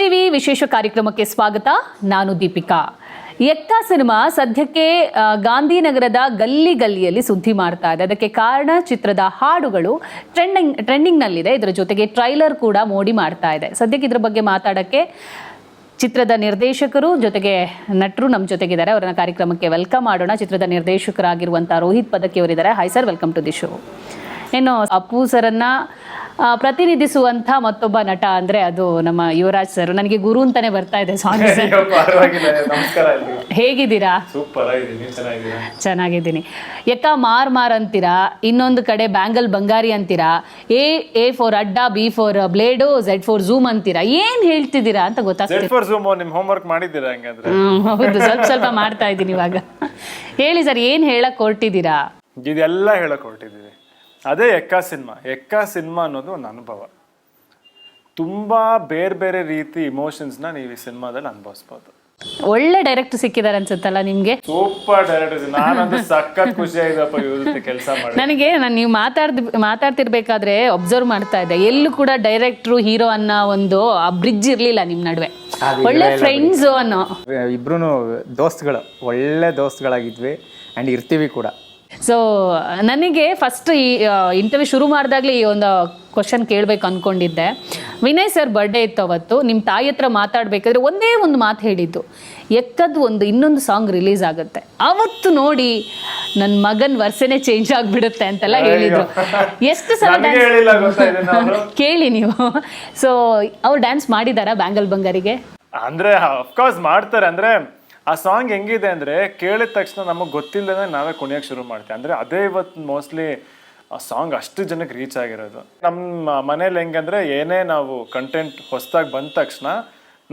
TV ವಿಶೇಷ ಕಾರ್ಯಕ್ರಮಕ್ಕೆ ಸ್ವಾಗತ. ನಾನು ದೀಪಿಕಾ. ಎಕ್ಕ ಸಿನಿಮಾ ಸದ್ಯಕ್ಕೆ ಗಾಂಧಿನಗರದ ಗಲ್ಲಿಯಲ್ಲಿ ಸುದ್ದಿ ಮಾಡ್ತಾ ಇದೆ. ಅದಕ್ಕೆ ಕಾರಣ ಚಿತ್ರದ ಹಾಡುಗಳು ಟ್ರೆಂಡಿಂಗ್ನಲ್ಲಿದೆ. ಇದರ ಜೊತೆಗೆ ಟ್ರೈಲರ್ ಕೂಡ ಮೋಡಿ ಮಾಡ್ತಾ ಇದೆ. ಸದ್ಯಕ್ಕೆ ಇದ್ರ ಬಗ್ಗೆ ಮಾತಾಡೋಕ್ಕೆ ಚಿತ್ರದ ನಿರ್ದೇಶಕರು ಜೊತೆಗೆ ನಟರು ನಮ್ಮ ಜೊತೆಗಿದ್ದಾರೆ. ಅವರನ್ನ ಕಾರ್ಯಕ್ರಮಕ್ಕೆ ವೆಲ್ಕಮ್ ಮಾಡೋಣ. ಚಿತ್ರದ ನಿರ್ದೇಶಕರಾಗಿರುವಂಥ ರೋಹಿತ್ ಪದಕಿ ಅವರಿದ್ದಾರೆ. Hi sir, welcome to the show. ಇನ್ನು ಅಪ್ಪು ಸರನ್ನ ಪ್ರತಿನಿಧಿಸುವಂಥ ಮತ್ತೊಬ್ಬ ನಟ ಅಂದರೆ ಅದು ನಮ್ಮ ಯುವರಾಜ್ ಸರ್. ನನಗೆ ಗುರು ಅಂತಾನೆ ಬರ್ತಾ ಇದೆ ಸಾಂಗ್. ಹೇಗಿದ್ದೀರಾ? ಸೂಪರ್ ಆಗಿದ್ದೀನಿ. ಚೆನ್ನಾಗಿದ್ದೀನಿ. ಎಕ್ಕ ಮಾರ್ ಅಂತೀರಾ, ಇನ್ನೊಂದು ಕಡೆ ಬ್ಯಾಂಗಲ್ ಬಂಗಾರಿ ಅಂತೀರಾ, ಎ ಫಾರ್ ಅಡ್ಡ, B for blade, Z for zoom ಅಂತೀರಾ. ಏನ್ ಹೇಳ್ತಿದ್ದೀರಾ ಅಂತ ಗೊತ್ತಾಗ್ತಿಲ್ಲ. ನಿಮ್ ಹೋಮ್ವರ್ಕ್ ಮಾಡಿದ್ದೀರಾ ಹಂಗಂದ್ರೆ? ಹೌದು, ಸ್ವಲ್ಪ ಮಾಡ್ತಾ ಇದ್ದೀನಿ ಇವಾಗ. ಹೇಳಿ ಸರ್, ಏನ್ ಹೇಳಕ್ ಹೊರಟಿದ್ದೀರಾ? ಇದೆಲ್ಲ ಹೇಳಕ್ ಹೊರಟಿದ್ದೀವಿ. ಅದೇ ಎಕ್ಕ ಸಿನಿಮಾ ಅನ್ನೋದು ಒಂದು ಅನುಭವ. ತುಂಬಾ ಬೇರೆ ಬೇರೆ ರೀತಿ ಇಮೋಷನ್ಸ್ನ ನೀವು ಈ ಸಿನಿಮಾದಲ್ಲಿ ಅನುಭವಿಸ್ಬೋದು. ಒಳ್ಳೆ ಡೈರೆಕ್ಟರ್ ಸಿಕ್ಕಿದ್ದಾರೆ ಅನ್ಸುತ್ತಲ್ಲ ನಿಮ್ಗೆ? Super director. ನಾನಂತೂ ಸಖತ್ ಖುಷಿ ಆಗಿದಪ್ಪ ಇವ್ರ ಜೊತೆ ಕೆಲಸ ಮಾಡಿ. ನಾನು ನೀವು ಮಾತಾಡ್ತಿರ್ಬೇಕಾದ್ರೆ ಅಬ್ಸರ್ವ್ ಮಾಡ್ತಾ ಇದ್ದೆ, ಎಲ್ಲೂ ಕೂಡ ಡೈರೆಕ್ಟ್ರು ಹೀರೋ ಅನ್ನೋ ಒಂದು ಬ್ರಿಡ್ಜ್ ಇರ್ಲಿಲ್ಲ ನಿಮ್ ನಡುವೆ. ಒಳ್ಳೆ ಫ್ರೆಂಡ್ಸ್ ಅನ್ನೋ ಇಬ್ರು ದೋಸ್ತ್ಗಳು, ಒಳ್ಳೆ ದೋಸ್ತ್ಗಳಾಗಿದ್ವಿ ಅಂಡ್ ಇರ್ತೀವಿ ಕೂಡ. ಸೊ ನನಗೆ ಫಸ್ಟ್ ಈ ಇಂಟರ್ವ್ಯೂ ಶುರು ಮಾಡಿದಾಗಲೇ ಈ ಒಂದು ಕ್ವಶನ್ ಕೇಳಬೇಕು ಅಂದ್ಕೊಂಡಿದ್ದೆ. ವಿನಯ್ ಸರ್ ಬರ್ಡೇ ಇತ್ತು ಅವತ್ತು. ನಿಮ್ಮ ತಾಯಿ ಹತ್ರ ಮಾತಾಡಬೇಕಾದ್ರೆ ಒಂದೇ ಒಂದು ಮಾತು ಹೇಳಿದ್ದು, ಎಕ್ಕದ್ದು ಇನ್ನೊಂದು ಸಾಂಗ್ ರಿಲೀಸ್ ಆಗುತ್ತೆ, ಅವತ್ತು ನೋಡಿ ನನ್ನ ಮಗನ ವರ್ಷನೇ ಚೇಂಜ್ ಆಗಿಬಿಡುತ್ತೆ ಅಂತೆಲ್ಲ ಹೇಳಿದ್ರು. ಎಷ್ಟು ಸಲ ಕೇಳಿ ನೀವು. ಸೊ ಅವ್ರು ಡ್ಯಾನ್ಸ್ ಮಾಡಿದಾರಾ ಬ್ಯಾಂಗಲ್ ಬಂಗಾರಿಗೆ? ಅಂದ್ರೆ ಅಫ್ಕೋರ್ಸ್ ಮಾಡ್ತಾರೆ. ಅಂದ್ರೆ ಆ ಸಾಂಗ್ ಹೆಂಗಿದೆ ಅಂದ್ರೆ ಕೇಳಿದ ತಕ್ಷಣ ನಮಗೆ ಗೊತ್ತಿಲ್ಲದೆ ನಾವೇ ಕುಣಿಯಕ್ಕೆ ಶುರು ಮಾಡ್ತೀವಿ. ಅಂದ್ರೆ ಅದೇ ಇವತ್ತು ಮೋಸ್ಟ್ಲಿ ಆ ಸಾಂಗ್ ಅಷ್ಟು ಜನಕ್ಕೆ ರೀಚ್ ಆಗಿರೋದು. ನಮ್ಮ ಮನೇಲಿ ಹೆಂಗಂದ್ರೆ ಏನೇ ನಾವು ಕಂಟೆಂಟ್ ಹೊಸದಾಗಿ ಬಂದ ತಕ್ಷಣ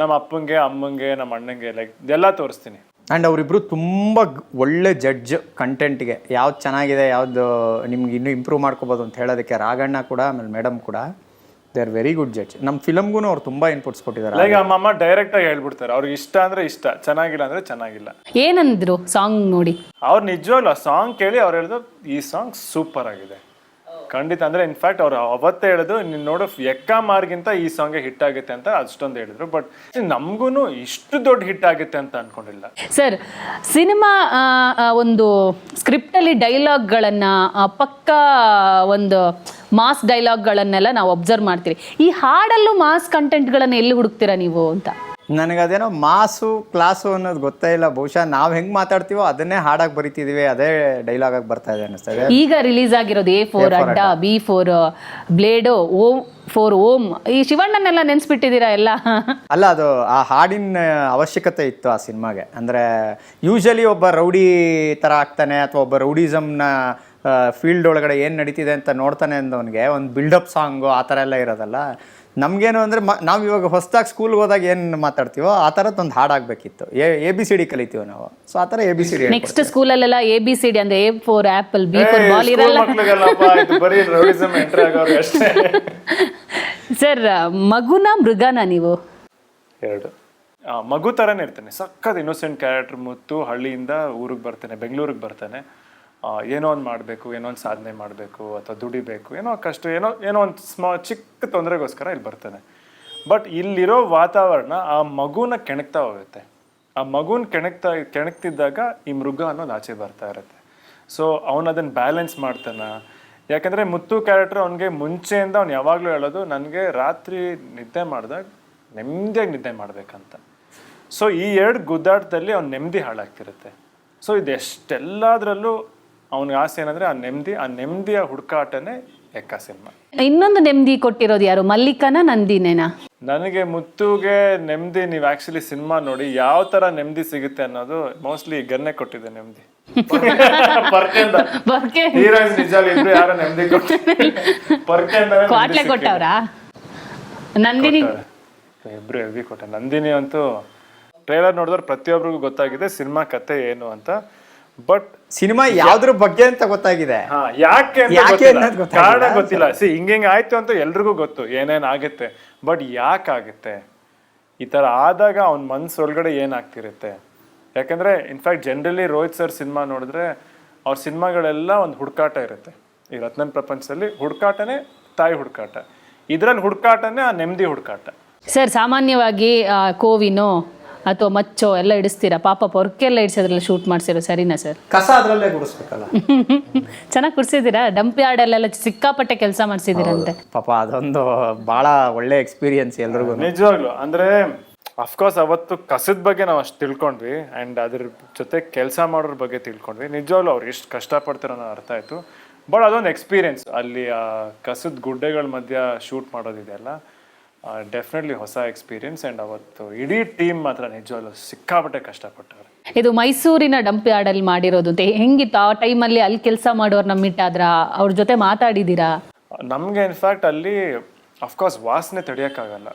ನಮ್ಮ ಅಪ್ಪಂಗೆ, ಅಮ್ಮಂಗೆ, ನಮ್ಮ ಅಣ್ಣಂಗೆ ಲೈಕ್ ಎಲ್ಲ ತೋರಿಸ್ತೀನಿ. ಆ್ಯಂಡ್ ಅವರಿಬ್ಬರು ತುಂಬ ಒಳ್ಳೆ ಜಡ್ಜ್ ಕಂಟೆಂಟ್ಗೆ. ಯಾವ್ದು ಚೆನ್ನಾಗಿದೆ, ಯಾವ್ದು ನಿಮ್ಗೆ ಇನ್ನೂ ಇಂಪ್ರೂವ್ ಮಾಡ್ಕೋಬೋದು ಅಂತ ಹೇಳೋದಕ್ಕೆ ರಾಘಣ್ಣ ಕೂಡ, ಆಮೇಲೆ ಮೇಡಮ್ ಕೂಡ, they are very good judge. ನಮ್ಮ ಫಿಲಮ್ಗೂ ಅವ್ರು ತುಂಬ ಇನ್ಪುಟ್ಸ್ ಕೊಟ್ಟಿದ್ದಾರೆ. ಲೈಕ್ ಅಮ್ಮಮ್ಮ ಡೈರೆಕ್ಟ್ ಆಗಿ ಹೇಳ್ಬಿಡ್ತಾರೆ, ಅವ್ರಿಗೆ ಇಷ್ಟ ಅಂದ್ರೆ ಇಷ್ಟ, ಚೆನ್ನಾಗಿಲ್ಲ ಅಂದ್ರೆ ಚೆನ್ನಾಗಿಲ್ಲ. ಏನಂದ್ರು ಸಾಂಗ್ ನೋಡಿ? ಅವ್ರು ನಿಜವಾಗ್ಲು ಆ ಸಾಂಗ್ ಕೇಳಿ ಅವ್ರು ಹೇಳಿದ್ರು ಈ ಸಾಂಗ್ ಸೂಪರ್ ಆಗಿದೆ ಖಂಡಿತ. ಅಂದ್ರೆ ಇನ್ಫ್ಯಾಕ್ಟ್ ಅವ್ರು ಅವತ್ತೇ ಹೇಳಿದ್ರು, ನೀನು ನೋಡು ಎಕ್ಕ ಮಾರ್ಗಿಂತ ಈ ಸಾಂಗ್ ಹಿಟ್ ಆಗುತ್ತೆ ಅಂತ ಅಷ್ಟೊಂದು ಹೇಳಿದ್ರು. ಬಟ್ ನಮ್ಗೂ ಇಷ್ಟು ದೊಡ್ಡ ಹಿಟ್ ಆಗುತ್ತೆ ಅಂತ ಅನ್ಕೊಂಡಿಲ್ಲ. ಸರ್, ಸಿನಿಮಾ ಒಂದು ಸ್ಕ್ರಿಪ್ಟಲ್ಲಿ ಡೈಲಾಗ್ಗಳನ್ನ ಪಕ್ಕ ಒಂದು ಮಾಸ್ ಡೈಲಾಗ್ಗಳನ್ನೆಲ್ಲ ನಾವು ಅಬ್ಸರ್ವ್ ಮಾಡ್ತೀವಿ. ಈ ಹಾಡಲ್ಲೂ ಮಾಸ್ ಕಂಟೆಂಟ್ಗಳನ್ನು ಎಲ್ಲಿ ಹುಡುಕ್ತೀರಾ ನೀವು ಅಂತ? ನನಗದೇನೋ ಮಾಸು ಕ್ಲಾಸು ಅನ್ನೋದು ಗೊತ್ತೇ ಇಲ್ಲ. ಬಹುಶಃ ನಾವು ಹೆಂಗೆ ಮಾತಾಡ್ತೀವೋ ಅದನ್ನೇ ಹಾಡಾಗಿ ಬರಿತಿದೀವಿ, ಅದೇ ಡೈಲಾಗ್ ಆಗಿ ಬರ್ತಾ ಇದೆ ಅನ್ನಿಸ್ತದೆ. ಈಗ ರಿಲೀಸ್ ಆಗಿರೋದು ಎ ಫಾರ್ ಅಡ್ಡ, B for blade, O for Om. ಈ ಶಿವಣ್ಣನೆಲ್ಲ ನೆನ್ಸ್ಬಿಟ್ಟಿದ್ದೀರಾ ಎಲ್ಲ? ಅಲ್ಲ, ಅದು ಆ ಹಾಡಿನ ಅವಶ್ಯಕತೆ ಇತ್ತು ಆ ಸಿನಿಮಾಗೆ. ಅಂದರೆ ಯೂಶಲಿ ಒಬ್ಬ ರೌಡಿ ಥರ ಆಗ್ತಾನೆ, ಅಥವಾ ಒಬ್ಬ ರೌಡಿಸಮ್ನ ಫೀಲ್ಡ್ ಒಳಗಡೆ ಏನು ನಡೀತಿದೆ ಅಂತ ನೋಡ್ತಾನೆ ಅಂದವನಿಗೆ ಒಂದು ಬಿಲ್ಡಪ್ ಸಾಂಗು ಆ ಥರ ಎಲ್ಲ ಇರೋದಲ್ಲ. ನಮಗೇನು ಅಂದರೆ ನಾವು ಇವಾಗ ಹೊಸದಾಗಿ ಸ್ಕೂಲ್ಗೆ ಹೋದಾಗ ಏನು ಮಾತಾಡ್ತೀವೋ ಆ ಥರದ್ದೊಂದು ಹಾಡಾಗಬೇಕಿತ್ತು. ABCD ಕಲಿತೀವಿ ನಾವು. ಸೊ ಆ ಥರ ABCD ನೆಕ್ಸ್ಟ್ ಸ್ಕೂಲಲ್ಲೆಲ್ಲ ABCD ಅಂದರೆ A for apple, B for ball ಇರಲ್ಲ. ಸರ್, ಮಗುನ ಮೃಗನ ನೀವು? ಎರಡು ಮಗು ಥರನೇ ಇರ್ತಾನೆ. ಸಖತ್ ಇನ್ನೋಸೆಂಟ್ ಕ್ಯಾರೆಕ್ಟರ್. ಮುತ್ತು ಹಳ್ಳಿಯಿಂದ ಊರಿಗೆ ಬರ್ತಾನೆ, ಬೆಂಗಳೂರಿಗೆ ಬರ್ತಾನೆ. ಏನೋ ಒಂದು ಮಾಡಬೇಕು, ಏನೋ ಒಂದು ಸಾಧನೆ ಮಾಡಬೇಕು, ಅಥವಾ ದುಡಿಬೇಕು, ಏನೋ ಕಷ್ಟ, ಏನೋ ಒಂದು ಚಿಕ್ಕ ತೊಂದರೆಗೋಸ್ಕರ ಇಲ್ಲಿ ಬರ್ತಾನೆ. ಬಟ್ ಇಲ್ಲಿರೋ ವಾತಾವರಣ ಆ ಮಗುನ ಕೆಣಕ್ತಾ ಹೋಗುತ್ತೆ. ಆ ಮಗುನ ಕೆಣಕ್ತಿದ್ದಾಗ ಈ ಮೃಗ ಅನ್ನೋದು ಆಚೆ ಬರ್ತಾ ಇರುತ್ತೆ. ಸೊ ಅವನು ಅದನ್ನು ಬ್ಯಾಲೆನ್ಸ್ ಮಾಡ್ತಾನೆ. ಯಾಕಂದರೆ ಮುತ್ತು ಕ್ಯಾರೆಕ್ಟರ್ ಅವನಿಗೆ ಮುಂಚೆಯಿಂದ ಅವ್ನು ಯಾವಾಗಲೂ ಹೇಳೋದು, ನನಗೆ ರಾತ್ರಿ ನಿದ್ದೆ ಮಾಡಿದಾಗ ನೆಮ್ಮದಿಯಾಗಿ ನಿದ್ದೆ ಮಾಡಬೇಕಂತ. ಸೊ ಈ ಎರಡು ಗುದ್ದಾಟದಲ್ಲಿ ಅವ್ನು ನೆಮ್ಮದಿ ಹಾಳಾಗ್ತಿರುತ್ತೆ. ಸೊ ಇದೆಷ್ಟೆಲ್ಲದರಲ್ಲೂ ಅವನಿಗೆ ಆಸೆ ಏನಂದ್ರೆ ಆ ನೆಮ್ಮದಿಯ ಹುಡುಕಾಟನೇ ಎಕ್ಕ ಸಿನಿಮಾ. ಇನ್ನೊಂದು ನೆಮ್ಮದಿ ಕೊಟ್ಟಿರೋದು ಯಾರು, ಮಲ್ಲಿಕನ ನಂದಿನೇನಾ? ನನಗೆ ಮುತ್ತುಗೆ ನೆಮ್ಮದಿ, ನೀವು ಆಕ್ಚುಲಿ ಸಿನಿಮಾ ನೋಡಿ ಯಾವ ತರ ನೆಮ್ಮದಿ ಸಿಗುತ್ತೆ ಅನ್ನೋದು ಮೋಸ್ಟ್ಲಿ ಗನ್ನೆ ಕೊಟ್ಟಿದೆ ನೆಮ್ಮದಿ. ಯಾರೋ ನೆಮ್ಮದಿ ಕೊಟ್ಟವ್ರ? ನಂದಿನಿ ಇಬ್ರು ಹೆವಿ ಕೊಟ್ಟ. ನಂದಿನಿ ಅಂತೂ ಟ್ರೈಲರ್ ನೋಡಿದ್ರೆ ಪ್ರತಿಯೊಬ್ಬರಿಗೂ ಗೊತ್ತಾಗಿದೆ ಸಿನಿಮಾ ಕತೆ ಏನು ಅಂತ. ಬಟ್ ಸಿನಿಮಾ ಯಾವ್ದ್ರ ಬಗ್ಗೆ ಅಂತ ಗೊತ್ತಾಗಿದೆ, ಯಾಕೆ ಕಾರಣ ಗೊತ್ತಿಲ್ಲ. ಹಿಂಗೆ ಆಯ್ತು ಅಂತ ಎಲ್ರಿಗೂ ಗೊತ್ತು ಏನೇನ್ ಆಗುತ್ತೆ. ಬಟ್ ಯಾಕಾಗುತ್ತೆ ಈ ತರ ಆದಾಗ ಅವ್ನ ಮನ್ಸೊಳಗಡೆ ಏನಾಗ್ತಿರುತ್ತೆ? ಯಾಕಂದ್ರೆ in fact generally Rohit sir cinema ನೋಡಿದ್ರೆ ಅವ್ರ ಸಿನಿಮಾಗಳೆಲ್ಲ ಒಂದು ಹುಡುಕಾಟ ಇರುತ್ತೆ. ಈ ರತ್ನನ್ ಪ್ರಪಂಚದಲ್ಲಿ ಹುಡುಕಾಟನೇ ತಾಯಿ ಹುಡುಕಾಟ, ಇದ್ರಲ್ಲಿ ಹುಡುಕಾಟನೇ ಆ ನೆಮ್ಮದಿ ಹುಡುಕಾಟ. ಸರ್ ಸಾಮಾನ್ಯವಾಗಿ ಕೋವಿನೋ ಅಥವಾ ಮಚ್ಚೋ ಎಲ್ಲ ಇಡಿಸ್ತೀರಾ, ಪಾಪ ಪೊರ್ಕೆಲ್ಲ ಇಡಿಸೋದ್ರಲ್ಲ ಶೂಟ್ ಮಾಡಿಸಿರೋ, ಸರಿನಾ ಸರ್? ಕಸ ಅದರಲ್ಲೇ ಗುಡಿಸ್ಬೇಕಲ್ಲ. ಚೆನ್ನಾಗಿ ಕುಡಿಸಿದ್ದೀರಾ, ಡಂಪ್ ಯಾರ್ಡಲ್ಲೆಲ್ಲ ಸಿಕ್ಕಾಪಟ್ಟೆ ಕೆಲಸ ಮಾಡಿಸಿದ್ದೀರಂತೆ. ಪಾಪ ಅದೊಂದು ಭಾಳ ಒಳ್ಳೆ ಎಕ್ಸ್ಪೀರಿಯನ್ಸ್ ಎಲ್ರಿಗೂ. ನಿಜವಾಗ್ಲು ಅಂದ್ರೆ ಅಫ್ಕೋರ್ಸ್ ಅವತ್ತು ಕಸದ ಬಗ್ಗೆ ನಾವು ಅಷ್ಟು ತಿಳ್ಕೊಂಡ್ವಿ ಆ್ಯಂಡ್ ಅದ್ರ ಜೊತೆ ಕೆಲಸ ಮಾಡೋರ ಬಗ್ಗೆ ತಿಳ್ಕೊಂಡ್ವಿ. ನಿಜವಾಗ್ಲು ಅವ್ರು ಎಷ್ಟು ಕಷ್ಟಪಡ್ತಾರೋ ಅನ್ನೋ ಅರ್ಥ ಆಯಿತು. ಬಟ್ ಅದೊಂದು ಎಕ್ಸ್ಪೀರಿಯನ್ಸ್, ಅಲ್ಲಿ ಆ ಕಸದ ಗುಡ್ಡೆಗಳ ಮಧ್ಯ ಶೂಟ್ ಮಾಡೋದಿದೆಯಲ್ಲ, ಡೆಫಿನೆಟ್ಲಿ ಹೊಸ ಎಕ್ಸ್ಪೀರಿಯನ್ಸ್. ಆ್ಯಂಡ್ ಅವತ್ತು ಇಡೀ ಟೀಮ್ ಮಾತ್ರ ನಿಜವಾಗ್ಲು ಸಿಕ್ಕಾಪಟ್ಟೆ ಕಷ್ಟಪಟ್ಟವ್ರೆ. ಇದು ಮೈಸೂರಿನ ಡಂಪ್ ಯಾರ್ಡಲ್ಲಿ ಮಾಡಿರೋದು ಅಂತ ಹೆಂಗಿತ್ತು? ಆ ಟೈಮಲ್ಲಿ ಅಲ್ಲಿ ಕೆಲಸ ಮಾಡೋರ್ನ ಮೀಟ್ ಆದ್ರ, ಅವ್ರ ಜೊತೆ ಮಾತಾಡಿದ್ದೀರಾ? ನಮಗೆ ಇನ್ಫ್ಯಾಕ್ಟ್ ಅಲ್ಲಿ ಅಫ್ಕೋರ್ಸ್ ವಾಸನೆ ತಡೆಯೋಕ್ಕಾಗಲ್ಲ.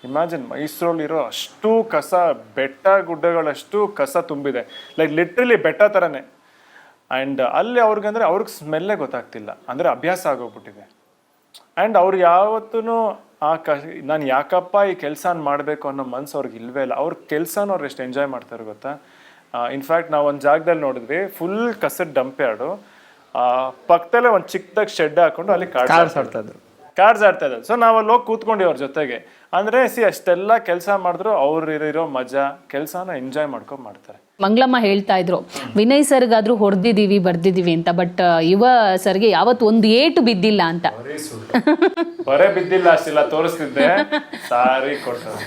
ಇಮ್ಯಾಜಿನ್ ಮೈಸೂರಲ್ಲಿರೋ ಅಷ್ಟು ಕಸ, ಬೆಟ್ಟ ಗುಡ್ಡಗಳಷ್ಟು ಕಸ ತುಂಬಿದೆ, ಲೈಕ್ ಲಿಟ್ರಲಿ ಬೆಟ್ಟ ಥರನೇ. ಆ್ಯಂಡ್ ಅಲ್ಲಿ ಅವ್ರಿಗಂದ್ರೆ ಅವ್ರಿಗೆ ಸ್ಮೆಲ್ಲೇ ಗೊತ್ತಾಗ್ತಿಲ್ಲ, ಅಂದರೆ ಅಭ್ಯಾಸ ಆಗೋಗ್ಬಿಟ್ಟಿದೆ. ಆ್ಯಂಡ್ ಅವ್ರು ಯಾವತ್ತೂ ನಾನು ಯಾಕಪ್ಪ ಈ ಕೆಲಸ ಮಾಡಬೇಕು ಅನ್ನೋ ಮನ್ಸು ಅವ್ರಿಗೆ ಇಲ್ವೇ ಇಲ್ಲ. ಅವ್ರ ಕೆಲಸನ ಅವ್ರು ಎಷ್ಟು ಎಂಜಾಯ್ ಮಾಡ್ತಾರೆ ಗೊತ್ತಾ. ಇನ್ಫ್ಯಾಕ್ಟ್ ನಾವು ಒಂದು ಜಾಗದಲ್ಲಿ ನೋಡಿದ್ವಿ, ಫುಲ್ ಕಸದ ಡಂಪ್ ಯಾರ್ಡು, ಪಕ್ಕದಲ್ಲೇ ಒಂದು ಚಿಕ್ಕದಾಗಿ ಶೆಡ್ ಹಾಕೊಂಡು ಅಲ್ಲಿ ಕಾರ್ಡ್ಸ್ ಆಡ್ತಾ ಇದ್ದಾರೆ. ಸೊ ನಾವು ಅಲ್ಲಿ ಹೋಗಿ ಕೂತ್ಕೊಂಡ್ವಿ ಅವ್ರ ಜೊತೆಗೆ. ಅಂದರೆ ಅಷ್ಟೆಲ್ಲ ಕೆಲಸ ಮಾಡಿದ್ರು ಅವ್ರು ಇರೋ ಮಜಾ, ಕೆಲಸನ ಎಂಜಾಯ್ ಮಾಡ್ಕೊಂಡು ಮಾಡ್ತಾರೆ. ಮಂಗಳಮ್ಮ ಹೇಳ್ತಾ ಇದ್ರು, ವಿನಯ್ ಸರ್ಗಾದ್ರೂ ಹೊಡೆದಿದ್ದೀವಿ ಬರ್ದಿದ್ದೀವಿ ಅಂತ, ಬಟ್ ಯುವ ಸರ್ಗೆ ಯಾವತ್ತು ಒಂದು ಏಟು ಬಿದ್ದಿಲ್ಲ ಅಂತ. ಬರೇ ಬಿದ್ದಿಲ್ಲ ಅಷ್ಟಿಲ್ಲ, ತೋರಿಸ್ತಿದ್ದೆ ಸಾರಿ ಕೊಡ್ತಾರೆ.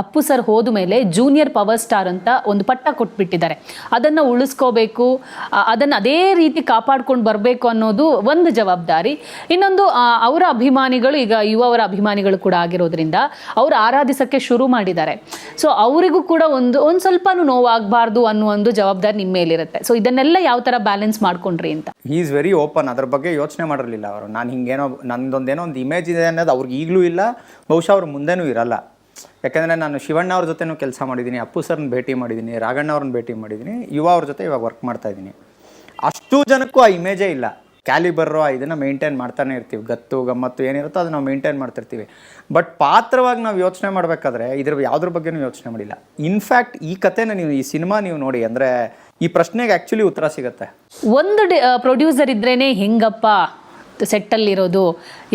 ಅಪ್ಪು ಸರ್ ಹೋದ ಮೇಲೆ ಜೂನಿಯರ್ ಪವರ್ ಸ್ಟಾರ್ ಅಂತ ಒಂದು ಪಟ್ಟ ಕೊಟ್ಬಿಟ್ಟಿದ್ದಾರೆ. ಅದನ್ನು ಉಳಿಸ್ಕೋಬೇಕು, ಅದನ್ನು ಅದೇ ರೀತಿ ಕಾಪಾಡ್ಕೊಂಡು ಬರಬೇಕು ಅನ್ನೋದು ಒಂದು ಜವಾಬ್ದಾರಿ. ಇನ್ನೊಂದು ಅವರ ಅಭಿಮಾನಿಗಳು, ಈಗ ಯುವವರ ಅಭಿಮಾನಿಗಳು ಕೂಡ ಆಗಿರೋದ್ರಿಂದ ಅವರು ಆರಾಧಿಸಕ್ಕೆ ಶುರು ಮಾಡಿದ್ದಾರೆ. ಸೊ ಅವರಿಗೂ ಕೂಡ ಒಂದು ಸ್ವಲ್ಪನೂ ನೋವಾಗಬಾರ್ದು ಅನ್ನೋ ಒಂದು ಜವಾಬ್ದಾರಿ ನಿಮ್ಮ ಮೇಲಿರುತ್ತೆ. ಸೊ ಇದನ್ನೆಲ್ಲ ಯಾವ ಥರ ಬ್ಯಾಲೆನ್ಸ್ ಮಾಡ್ಕೊಂಡ್ರಿ ಅಂತ? ಹಿ ಈಸ್ ವೆರಿ ಓಪನ್, ಅದ್ರ ಬಗ್ಗೆ ಯೋಚನೆ ಮಾಡಿರಲಿಲ್ಲ ಅವರು. ನಾನು ಹಿಂಗೇನೋ ನಂದೊಂದೇನೋ ಒಂದು ಇಮೇಜ್ ಇದೆ ಅನ್ನೋದು ಅವ್ರಿಗೆ ಈಗಲೂ ಇಲ್ಲ, ಬಹುಶಃ ಅವ್ರ ಮುಂದೆನೂ ಇರಲ್ಲ. ಯಾಕೆಂದರೆ ನಾನು ಶಿವಣ್ಣ ಅವ್ರ ಜೊತೆನೂ ಕೆಲಸ ಮಾಡಿದ್ದೀನಿ, ಅಪ್ಪು ಸರ್ನ ಭೇಟಿ ಮಾಡಿದ್ದೀನಿ, ರಾಘಣ್ಣ ಅವ್ರನ್ನ ಭೇಟಿ ಮಾಡಿದ್ದೀನಿ, ಯುವ ಅವ್ರ ಜೊತೆ ಇವಾಗ ವರ್ಕ್ ಮಾಡ್ತಾ ಇದ್ದೀನಿ. ಅಷ್ಟು ಜನಕ್ಕೂ ಆ ಇಮೇಜೇ ಇಲ್ಲ. ಕ್ಯಾಲಿಬರ್ರು ಇದನ್ನು ಮೇಂಟೈನ್ ಮಾಡ್ತಾನೆ ಇರ್ತೀವಿ, ಗತ್ತು ಗಮ್ಮತ್ತು ಏನಿರುತ್ತೋ ಅದು ನಾವು ಮೇಂಟೈನ್ ಮಾಡ್ತಿರ್ತೀವಿ. ಬಟ್ ಪಾತ್ರವಾಗಿ ನಾವು ಯೋಚನೆ ಮಾಡಬೇಕಾದ್ರೆ ಯಾವುದ್ರ ಬಗ್ಗೆನೂ ಯೋಚನೆ ಮಾಡಿಲ್ಲ. ಇನ್ಫ್ಯಾಕ್ಟ್ ಈ ಕಥೆನ ನೀವು, ಈ ಸಿನಿಮಾ ನೀವು ನೋಡಿ, ಅಂದರೆ ಈ ಪ್ರಶ್ನೆಗೆ ಆ್ಯಕ್ಚುಲಿ ಉತ್ತರ ಸಿಗುತ್ತೆ. ಒಂದು ಪ್ರೊಡ್ಯೂಸರ್ ಇದ್ರೇ ಹೆಂಗಪ್ಪ ಸೆಟ್ಟಲ್ಲಿರೋದು,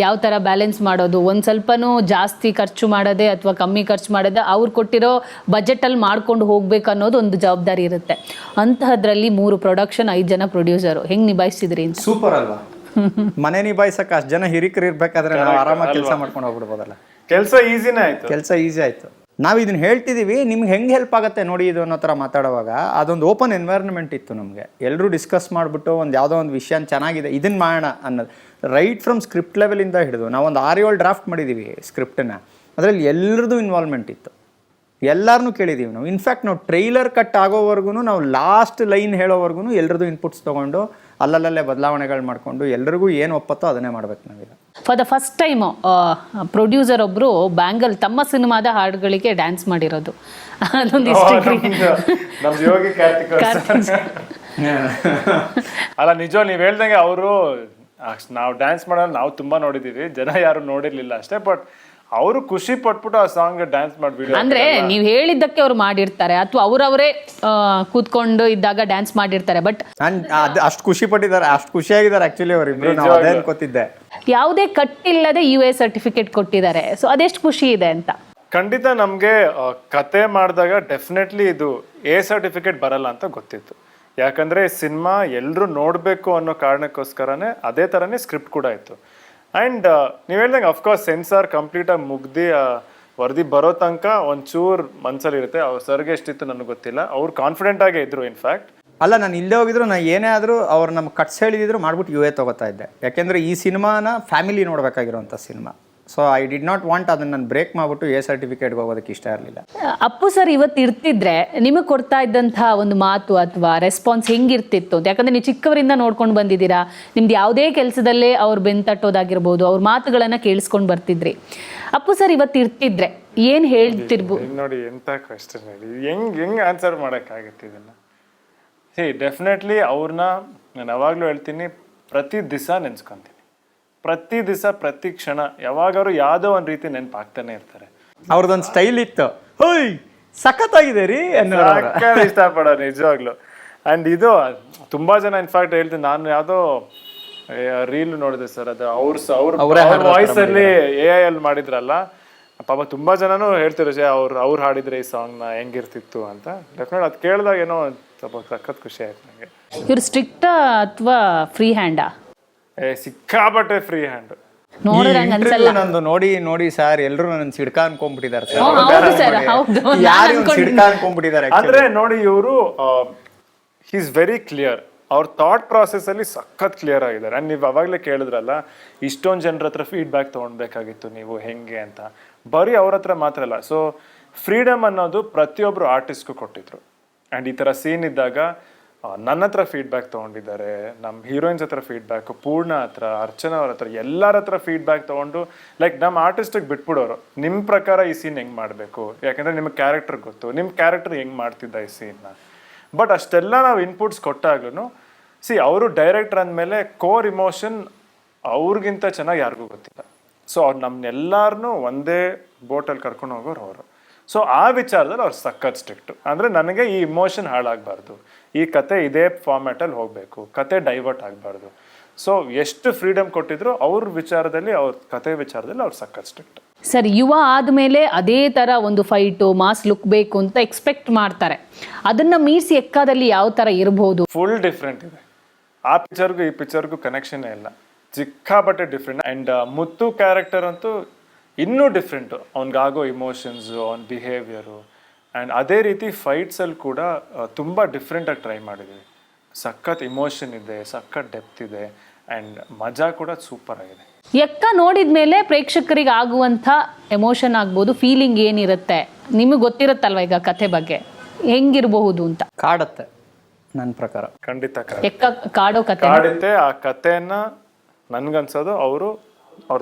ಯಾವ ಥರ ಬ್ಯಾಲೆನ್ಸ್ ಮಾಡೋದು, ಒಂದು ಸ್ವಲ್ಪನೂ ಜಾಸ್ತಿ ಖರ್ಚು ಮಾಡೋದೇ ಅಥವಾ ಕಮ್ಮಿ ಖರ್ಚು ಮಾಡೋದೇ, ಅವ್ರು ಕೊಟ್ಟಿರೋ ಬಜೆಟಲ್ಲಿ ಮಾಡ್ಕೊಂಡು ಹೋಗ್ಬೇಕು ಅನ್ನೋದು ಒಂದು ಜವಾಬ್ದಾರಿ ಇರುತ್ತೆ. ಅಂತಹದ್ರಲ್ಲಿ 3 ಪ್ರೊಡಕ್ಷನ್, 5 ಜನ ಪ್ರೊಡ್ಯೂಸರು, ಹೆಂಗೆ ನಿಭಾಯಿಸಿದ್ರಿ ಅಂತ? ಸೂಪರ್ ಅಲ್ವಾ? ಮನೆ ನಿಭಾಯಿಸಕ್ಕೆ ಅಷ್ಟು ಜನ ಹಿರಿಕರು ಇರಬೇಕಾದ್ರೆ ನಾವು ಆರಾಮಾಗಿ ಕೆಲಸ ಮಾಡ್ಕೊಂಡು ಹೋಗ್ಬಿಡ್ಬೋದಲ್ಲ. ಕೆಲಸ ಈಸಿನೇ ಆಯಿತು, ಕೆಲಸ ಈಸಿ ಆಯಿತು. ನಾವು ಇದನ್ನ ಹೇಳ್ತಿದ್ದೀವಿ, ನಿಮ್ಗೆ ಹೆಂಗೆ ಹೆಲ್ಪ್ ಆಗುತ್ತೆ ನೋಡಿ ಇದು ಅನ್ನೋ ಥರ ಮಾತಾಡುವಾಗ ಅದೊಂದು ಓಪನ್ ಎನ್ವೈರ್ನ್ಮೆಂಟ್ ಇತ್ತು ನಮಗೆ. ಎಲ್ಲರೂ ಡಿಸ್ಕಸ್ ಮಾಡಿಬಿಟ್ಟು ಒಂದು ಯಾವುದೋ ಒಂದು ವಿಷಯ ಚೆನ್ನಾಗಿದೆ ಇದನ್ನು ಮಾಡೋಣ ಅನ್ನೋದು, ರೈಟ್ ಫ್ರಮ್ ಸ್ಕ್ರಿಪ್ಟ್ ಲೆವೆಲಿಂದ ಹಿಡಿದು ನಾವೊಂದು 6-7 ಡ್ರಾಫ್ಟ್ ಮಾಡಿದ್ದೀವಿ ಸ್ಕ್ರಿಪ್ಟನ್ನು. ಅದರಲ್ಲಿ ಎಲ್ಲರದ್ದು ಇನ್ವಾಲ್ವ್ಮೆಂಟ್ ಇತ್ತು, ಎಲ್ಲರನ್ನೂ ಕೇಳಿದ್ದೀವಿ ನಾವು. ಇನ್ಫ್ಯಾಕ್ಟ್ ನಾವು ಟ್ರೈಲರ್ ಕಟ್ ಆಗೋವರೆಗೂ, ನಾವು ಲಾಸ್ಟ್ ಲೈನ್ ಹೇಳೋವರೆಗೂ ಎಲ್ಲರದ್ದು ಇನ್ಪುಟ್ಸ್ ತೊಗೊಂಡು ಅಲ್ಲಲ್ಲೇ ಬದಲಾವಣೆಗಳು ಮಾಡಿಕೊಂಡು ಎಲ್ರಿಗೂ ಏನು ಒಪ್ಪತ್ತೋ ಅದನ್ನೇ ಮಾಡ್ಬೇಕು ನಾವೀಗ. For the first time producer ಒಬ್ಬರು ಬ್ಯಾಂಗಲ್ ತಮ್ಮ ಸಿನಿಮಾದ ಹಾಡುಗಳಿಗೆ ಡ್ಯಾನ್ಸ್ ಮಾಡಿರೋದು, ಅದೊಂದು ಅಲ್ಲ ನಿಜ. ನೀವು ಹೇಳ್ದಂಗೆ ಅವರು, ನಾವು ಡ್ಯಾನ್ಸ್ ಮಾಡೋದು ನಾವು ತುಂಬಾ ನೋಡಿದೀವಿ, ಜನ ಯಾರು ನೋಡಿರ್ಲಿಲ್ಲ ಅಷ್ಟೇ. ಬಟ್ ಅವರು ಖುಷಿ ಪಟ್ಬಿಟ್ಟು ಆ ಸಾಂಗ್ ಡ್ಯಾನ್ಸ್ ಮಾಡಿ, ಅಂದ್ರೆ ನೀವು ಹೇಳಿದ್ದಕ್ಕೆ ಅವ್ರು ಮಾಡಿರ್ತಾರೆ ಅಥವಾ ಅವರವರೇ ಕೂತ್ಕೊಂಡು ಇದ್ದಾಗ ಡ್ಯಾನ್ಸ್ ಮಾಡಿರ್ತಾರೆ. ಬಟ್ ಅಷ್ಟು ಖುಷಿ ಪಟ್ಟಿದ್ದಾರೆ, ಅಷ್ಟು ಖುಷಿಯಾಗಿದ್ದಾರೆ ಆಕ್ಚುಲಿ ಅವರಿಬ್ರು. ನಾವು ಅದೇ ಅನ್ಕೋತಿದ್ದೆ. ಯಾವುದೇ ಕಟ್ಟಿಲ್ಲದೆ UA ಸರ್ಟಿಫಿಕೇಟ್ ಕೊಟ್ಟಿದ್ದಾರೆ. ಸೊ ಅದೆಷ್ಟು ಖುಷಿ ಇದೆ ಅಂತ. ಖಂಡಿತ ನಮಗೆ ಕತೆ ಮಾಡಿದಾಗ ಡೆಫಿನೆಟ್ಲಿ ಇದು A ಸರ್ಟಿಫಿಕೇಟ್ ಬರಲ್ಲ ಅಂತ ಗೊತ್ತಿತ್ತು. ಯಾಕಂದ್ರೆ ಸಿನಿಮಾ ಎಲ್ಲರೂ ನೋಡಬೇಕು ಅನ್ನೋ ಕಾರಣಕ್ಕೋಸ್ಕರನೇ ಅದೇ ಥರನೇ ಸ್ಕ್ರಿಪ್ಟ್ ಕೂಡ ಇತ್ತು. ಆ್ಯಂಡ್ ನೀವು ಹೇಳ್ದಂಗೆ ಅಫ್ಕೋರ್ಸ್ ಸೆನ್ಸಾರ್ ಕಂಪ್ಲೀಟಾಗಿ ಮುಗ್ದು ವರದಿ ಬರೋ ತನಕ ಒಂಚೂರು ಮನಸ್ಸಲ್ಲಿರುತ್ತೆ. ಅವ್ರ ಸರ್ಗೆ ಎಷ್ಟಿತ್ತು ನನಗೆ ಗೊತ್ತಿಲ್ಲ, ಅವ್ರು ಕಾನ್ಫಿಡೆಂಟ್ ಆಗೇ ಇದ್ರು. ಇನ್ಫ್ಯಾಕ್ಟ್ ಅಲ್ಲ, ನಾನು ಇಲ್ಲೇ ಹೋಗಿದ್ರು, ನಾನು ಏನೇ ಆದರೂ ಅವ್ರು ನಮ್ಗೆ ಕಟ್ಸ್ ಹೇಳಿದ್ರು ಮಾಡ್ಬಿಟ್ಟು UA ತೊಗೋತಾ ಇದ್ದೆ. ಯಾಕೆಂದರೆ ಈ ಸಿನಿಮಾನ ಫ್ಯಾಮಿಲಿ ನೋಡಬೇಕಾಗಿರೋಂಥ ಸಿನಿಮಾ. So I did not want ಅದನ್ನು ನಾನು ಬ್ರೇಕ್ ಮಾಡಿಬಿಟ್ಟು A ಸರ್ಟಿಫಿಕೇಟ್ಗೆ ಹೋಗೋದಕ್ಕೆ ಇಷ್ಟ ಇರಲಿಲ್ಲ. ಅಪ್ಪು ಸರ್ ಇವತ್ತು ಇರ್ತಿದ್ರೆ ನಿಮಗೆ ಕೊಡ್ತಾ ಇದ್ದಂತಹ ಒಂದು ಮಾತು ಅಥವಾ ರೆಸ್ಪಾನ್ಸ್ ಹೆಂಗಿರ್ತಿತ್ತು ಅಂತ? ಯಾಕಂದರೆ ನೀವು ಚಿಕ್ಕವರಿಂದ ನೋಡ್ಕೊಂಡು ಬಂದಿದ್ದೀರಾ, ನಿಮ್ದು ಯಾವುದೇ ಕೆಲಸದಲ್ಲೇ ಅವ್ರು ಬೆಂತಟ್ಟೋದಾಗಿರ್ಬೋದು, ಅವ್ರ ಮಾತುಗಳನ್ನು ಕೇಳಿಸ್ಕೊಂಡು ಬರ್ತಿದ್ರಿ. ಅಪ್ಪು ಸರ್ ಇವತ್ತು ಇರ್ತಿದ್ರೆ ಏನು ಹೇಳ್ತಿರ್ಬೋದು? ನೋಡಿ ಎಂಥ ಕ್ವೆಶ್ಚನ್ ಹೇಳಿ, ಹೆಂಗೆ ಆನ್ಸರ್ ಮಾಡೋಕ್ಕಾಗತ್ತೆ ಇದನ್ನು? ಡೆಫಿನೆಟ್ಲಿ ಅವ್ರನ್ನ ನಾನು ಯಾವಾಗಲೂ ಹೇಳ್ತೀನಿ, ಪ್ರತಿ ದಿವಸ ನೆನ್ಸ್ಕೊತೀನಿ, ಪ್ರತಿ ದಿವಸ ಪ್ರತಿ ಕ್ಷಣ ಯಾವಾಗಾದ್ರು ಯಾವುದೋ ಒಂದು ರೀತಿ ನೆನಪಾಗ್ತಾನೆ ಇರ್ತಾರೆ. ಅವ್ರದ್ದೊಂದು ಸ್ಟೈಲ್ ಇತ್ತು, ಹೋಯ್ ಸಖತ್ತಾಗಿದೆ ರೀ ಇಷ್ಟಪಡೋ ನಿಜವಾಗ್ಲು. ಆ್ಯಂಡ್ ಇದು ತುಂಬಾ ಜನ ಇನ್ಫ್ಯಾಕ್ಟ್ ಹೇಳ್ತೀನಿ, ನಾನು ಯಾವುದೋ ರೀಲ್ ನೋಡಿದೆ ಸರ್, ಅದು ಅವ್ರ ವಾಯ್ಸ್ ಅಲ್ಲಿ AI ಅಲ್ಲಿ ಮಾಡಿದ್ರಲ್ಲ, ಪಾಪ ತುಂಬಾ ಜನನು ಹೇಳ್ತಿರೋ ಅವ್ರು ಹಾಡಿದ್ರೆ ಈ ಸಾಂಗ್ನ ಹೆಂಗಿರ್ತಿತ್ತು ಅಂತ. ಡೆಫಿನೆಟ್ ಅದು ಕೇಳಿದಾಗ ಏನೋ ಸ್ವಲ್ಪ ಸಖತ್ ಖುಷಿ ಆಯ್ತು ನನಗೆ. ಇವ್ರು ಸ್ಟ್ರಿಕ್ಟ್ ಅಥವಾ ಫ್ರೀ ಹ್ಯಾಂಡಾ? ಸಿಕ್ಕಾಪಟ್ಟೆ ಫ್ರೀ ಹ್ಯಾಂಡ್. ನೋಡಿದ್ರೆ ಹಂಗ್ ಅನ್ಸಲ್ಲ. ನಂದು ನೋಡಿ ಸರ್ ಎಲ್ರು ನನ್ನ ಸಿಡ್ಕ ಅನ್ಕೊಂಡ್ಬಿಟ್ಟಿದ್ದಾರೆ ಸರ್. ಹೌದು ಸರ್, ಹೌದು. ಯಾರು ಸಿಡ್ಕ ಅನ್ಕೊಂಡ್ಬಿಟ್ಟಿದ್ದಾರೆ. ಅಂದ್ರೆ ನೋಡಿ ಇವರು ಈಸ್ ವೆರಿ ಕ್ಲಿಯರ್. ಅವ್ರ ಥಾಟ್ ಪ್ರಾಸೆಸ್ ಅಲ್ಲಿ ಸಖತ್ ಕ್ಲಿಯರ್ ಆಗಿದ್ದಾರೆ. ಅಂಡ್ ನೀವು ಅವಾಗಲೇ ಕೇಳಿದ್ರಲ್ಲ, ಇಷ್ಟೊಂದು ಜನರ ಹತ್ರ ಫೀಡ್ಬ್ಯಾಕ್ ತೊಗೊಳ್ಬೇಕಾಗಿತ್ತು ನೀವು ಹೆಂಗೆ ಅಂತ. ಬರೀ ಅವ್ರ ಹತ್ರ ಮಾತ್ರ ಅಲ್ಲ. ಸೊ ಫ್ರೀಡಮ್ ಅನ್ನೋದು ಪ್ರತಿಯೊಬ್ರು ಆರ್ಟಿಸ್ಟ್ಗೂ ಕೊಟ್ಟಿದ್ರು. ಆ್ಯಂಡ್ ಈ ಥರ ಸೀನ್ ಇದ್ದಾಗ ನನ್ನ ಹತ್ರ ಫೀಡ್ಬ್ಯಾಕ್ ತೊಗೊಂಡಿದ್ದಾರೆ, ನಮ್ಮ ಹೀರೋಯಿನ್ಸ್ ಹತ್ರ ಫೀಡ್ಬ್ಯಾಕ್, ಪೂರ್ಣ ಹತ್ರ, ಅರ್ಚನಾ ಅವ್ರ ಹತ್ರ, ಎಲ್ಲರ ಹತ್ರ ಫೀಡ್ಬ್ಯಾಕ್ ತೊಗೊಂಡು ಲೈಕ್ ನಮ್ಮ ಆರ್ಟಿಸ್ಟಿಗೆ ಬಿಟ್ಬಿಡೋರು. ನಿಮ್ಮ ಪ್ರಕಾರ ಈ ಸೀನ್ ಹೆಂಗೆ ಮಾಡಬೇಕು, ಯಾಕಂದರೆ ನಿಮಗೆ ಕ್ಯಾರೆಕ್ಟರ್ ಗೊತ್ತು, ನಿಮ್ಮ ಕ್ಯಾರೆಕ್ಟರ್ ಹೆಂಗೆ ಮಾಡ್ತಿದ್ದ ಈ ಸೀನ್ನ. ಬಟ್ ಅಷ್ಟೆಲ್ಲ ನಾವು ಇನ್ಪುಟ್ಸ್ ಕೊಟ್ಟಾಗ್ಲೂ ಅವರು ಡೈರೆಕ್ಟರ್ ಅಂದಮೇಲೆ ಕೋರ್ ಇಮೋಷನ್ ಅವ್ರಿಗಿಂತ ಚೆನ್ನಾಗಿ ಯಾರಿಗೂ ಗೊತ್ತಿಲ್ಲ. ಸೊ ಅವ್ರು ನಮ್ಮನ್ನೆಲ್ಲರನ್ನೂ ಒಂದೇ ಬೋಟಲ್ಲಿ ಕರ್ಕೊಂಡು ಹೋಗೋರು ಅವರು. ಸೊ ಆ ವಿಚಾರದಲ್ಲಿ ಅವ್ರು ಸಖತ್ ಸ್ಟ್ರಿಕ್ಟು. ಅಂದರೆ ನನಗೆ ಈ ಇಮೋಷನ್ ಹಾಳಾಗಬಾರ್ದು, ಈ ಕತೆ ಇದೇ ಫಾರ್ಮ್ಯಾಟಲ್ಲಿ ಹೋಗಬೇಕು, ಕತೆ ಡೈವರ್ಟ್ ಆಗಬಾರ್ದು. ಸೊ ಎಷ್ಟು ಫ್ರೀಡಮ್ ಕೊಟ್ಟಿದ್ರು ಅವ್ರ ವಿಚಾರದಲ್ಲಿ, ಅವ್ರ ಕತೆ ವಿಚಾರದಲ್ಲಿ ಅವ್ರು ಸಖತ್ ಸ್ಟ್ರಿಕ್ಟ್. ಸರ್, ಯುವ ಆದಮೇಲೆ ಅದೇ ಥರ ಒಂದು ಫೈಟು ಮಾಸ್ ಲುಕ್ ಬೇಕು ಅಂತ ಎಕ್ಸ್ಪೆಕ್ಟ್ ಮಾಡ್ತಾರೆ. ಅದನ್ನು ಮೀರಿಸಿ ಎಕ್ಕಾದಲ್ಲಿ ಯಾವ ಥರ ಇರಬಹುದು? ಫುಲ್ ಡಿಫ್ರೆಂಟ್ ಇದೆ. ಆ ಪಿಕ್ಚರ್ಗೂ ಈ ಪಿಕ್ಚರ್ಗೂ ಕನೆಕ್ಷನ್ ಇಲ್ಲ, ಸಿಕ್ಕಾಪಟ್ಟೆ ಡಿಫ್ರೆಂಟ್. ಆ್ಯಂಡ್ ಮುತ್ತು ಕ್ಯಾರೆಕ್ಟರ್ ಅಂತೂ ಇನ್ನೂ ಡಿಫ್ರೆಂಟು. ಅವ್ನಿಗಾಗೋ ಇಮೋಷನ್ಸು, ಅವ್ನ ಬಿಹೇವಿಯರು. ಆ್ಯಂಡ್ ಅದೇ ರೀತಿ ಫೈಟ್ಸಲ್ಲಿ ಕೂಡ ತುಂಬ ಡಿಫ್ರೆಂಟಾಗಿ ಟ್ರೈ ಮಾಡಿದ್ವಿ. ಸಖತ್ ಇಮೋಷನ್ ಇದೆ, ಸಖತ್ ಡೆಪ್ತ್ ಇದೆ, ಆ್ಯಂಡ್ ಮಜಾ ಕೂಡ ಸೂಪರ್ ಆಗಿದೆ. ಎಕ್ಕ ನೋಡಿದ ಮೇಲೆ ಪ್ರೇಕ್ಷಕರಿಗೆ ಆಗುವಂಥ ಎಮೋಷನ್ ಆಗ್ಬೋದು, ಫೀಲಿಂಗ್ ಏನಿರುತ್ತೆ ನಿಮಗೆ ಗೊತ್ತಿರುತ್ತಲ್ವ ಈಗ ಕಥೆ ಬಗ್ಗೆ ಹೆಂಗಿರಬಹುದು ಅಂತ? ಕಾಡತ್ತೆ ನನ್ನ ಪ್ರಕಾರ. ಖಂಡಿತ ಎಕ್ಕ ಕಾಡೋ ಕತೆ ಕಾಡುತ್ತೆ. ಆ ಕಥೆನ ನನ್ಗನ್ಸೋದು ಅವ್ರ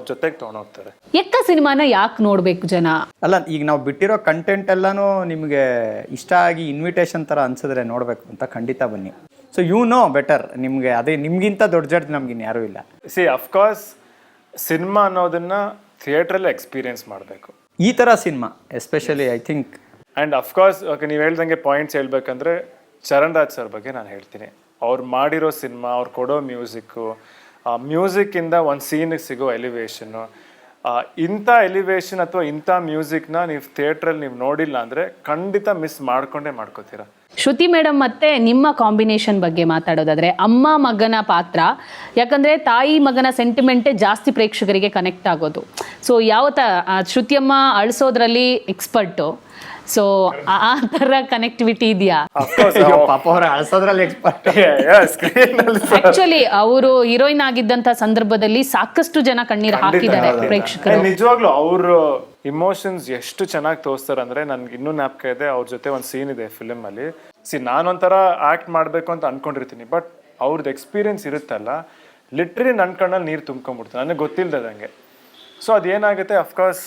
ಜೊತೆಗೆ ತೊಗೊಂಡೋಗ್ತಾರೆ. ಎಕ್ಕ ಸಿನಿಮಾನ ಯಾಕೆ ನೋಡ್ಬೇಕು ಜನ? ಅಲ್ಲ, ಈಗ ನಾವು ಬಿಟ್ಟಿರೋ ಕಂಟೆಂಟ್ ಎಲ್ಲಾನು ನಿಮಗೆ ಇಷ್ಟ ಆಗಿ ಇನ್ವಿಟೇಷನ್ ಥರ ಅನ್ಸಿದ್ರೆ ನೋಡಬೇಕು ಅಂತ ಖಂಡಿತ ಬನ್ನಿ. So you know better. ನಿಮಗೆ ಅದೇ ನಿಮ್ಗಿಂತ ದೊಡ್ಡ ಜಡ್ಜ್ ನಮ್ಗಿನ್ ಯಾರೂ ಇಲ್ಲ. ಅಫ್ಕೋರ್ಸ್ ಸಿನಿಮಾ ಅನ್ನೋದನ್ನ ಥಿಯೇಟ್ರಲ್ಲೇ ಎಕ್ಸ್ಪೀರಿಯನ್ಸ್ ಮಾಡಬೇಕು. ಈ ಥರ cinema especially I think. And of course ನೀವು ಹೇಳ್ದಂಗೆ ಪಾಯಿಂಟ್ಸ್ ಹೇಳ್ಬೇಕಂದ್ರೆ ಚರಣ್ ರಾಜ್ ಸರ್ ಬಗ್ಗೆ ನಾನು ಹೇಳ್ತೀನಿ. ಅವ್ರು ಮಾಡಿರೋ ಸಿನಿಮಾ, ಅವ್ರು ಕೊಡೋ ಮ್ಯೂಸಿಕ್ಕು, ಮ್ಯೂಸಿಕ್ಕಿಂದ ಒಂದು ಸೀನಿಗೆ ಸಿಗೋ ಎಲಿವೇಶನ್ನು, ಇಂಥ ಎಲಿವೇಶನ್ ಅಥವಾ ಇಂಥ ಮ್ಯೂಸಿಕ್ನ ನೀವು ಥಿಯೇಟ್ರಲ್ಲಿ ನೀವು ನೋಡಿಲ್ಲ ಅಂದರೆ ಖಂಡಿತ ಮಿಸ್ ಮಾಡ್ಕೋತೀರಾ. ಶ್ರುತಿ ಮೇಡಮ್ ಮತ್ತೆ ನಿಮ್ಮ ಕಾಂಬಿನೇಷನ್ ಬಗ್ಗೆ ಮಾತಾಡೋದಾದ್ರೆ, ಅಮ್ಮ ಮಗನ ಪಾತ್ರ, ಯಾಕಂದ್ರೆ ತಾಯಿ ಮಗನ ಸೆಂಟಿಮೆಂಟೇ ಜಾಸ್ತಿ ಪ್ರೇಕ್ಷಕರಿಗೆ ಕನೆಕ್ಟ್ ಆಗೋದು. ಸೊ ಶ್ರುತಿಯಮ್ಮ ಅಳಿಸೋದ್ರಲ್ಲಿ ಎಕ್ಸ್ಪರ್ಟು. ಸೊ ಆ ಥರ ಕನೆಕ್ಟಿವಿಟಿ ಇದೆಯಾ? ಪಾಪ ಅವರ ಅಳ್ಸೋದ್ರಲ್ಲಿ ಎಕ್ಸ್ಪರ್ಟ್. ಆಕ್ಚುಲಿ ಅವರು ಹೀರೋಯಿನ್ ಆಗಿದ್ದಂತ ಸಂದರ್ಭದಲ್ಲಿ ಸಾಕಷ್ಟು ಜನ ಕಣ್ಣೀರು ಹಾಕಿದ್ದಾರೆ ಪ್ರೇಕ್ಷಕರು. ನಿಜವಾಗ್ಲೂ ಅವ್ರ ಇಮೋಷನ್ಸ್ ಎಷ್ಟು ಚೆನ್ನಾಗಿ ತೋರಿಸ್ತಾರೆ ಅಂದ್ರೆ ನನ್ಗೆ ಇನ್ನೂ ಜ್ಞಾಪಕ ಇದೆ. ಅವ್ರ ಜೊತೆ ಒಂದು ಸೀನ್ ಇದೆ ಫಿಲ್ಮ್ ಅಲ್ಲಿ. ನಾನೊಂಥರ ಆಕ್ಟ್ ಮಾಡ್ಬೇಕು ಅಂತ ಅನ್ಕೊಂಡಿರ್ತೀನಿ, ಬಟ್ ಅವ್ರದ್ದು ಎಕ್ಸ್ಪೀರಿಯನ್ಸ್ ಇರುತ್ತಲ್ಲ, ಲಿಟ್ರಲಿ ನನ್ನ ಕಣ್ಣಲ್ಲಿ ನೀರು ತುಂಬ್ಕೊಂಡ್ಬಿಡ್ತಾರೆ ನನಗೆ ಗೊತ್ತಿಲ್ಲದಂಗೆ. ಸೊ ಅದೇನಾಗುತ್ತೆ, ಅಫ್ಕೋರ್ಸ್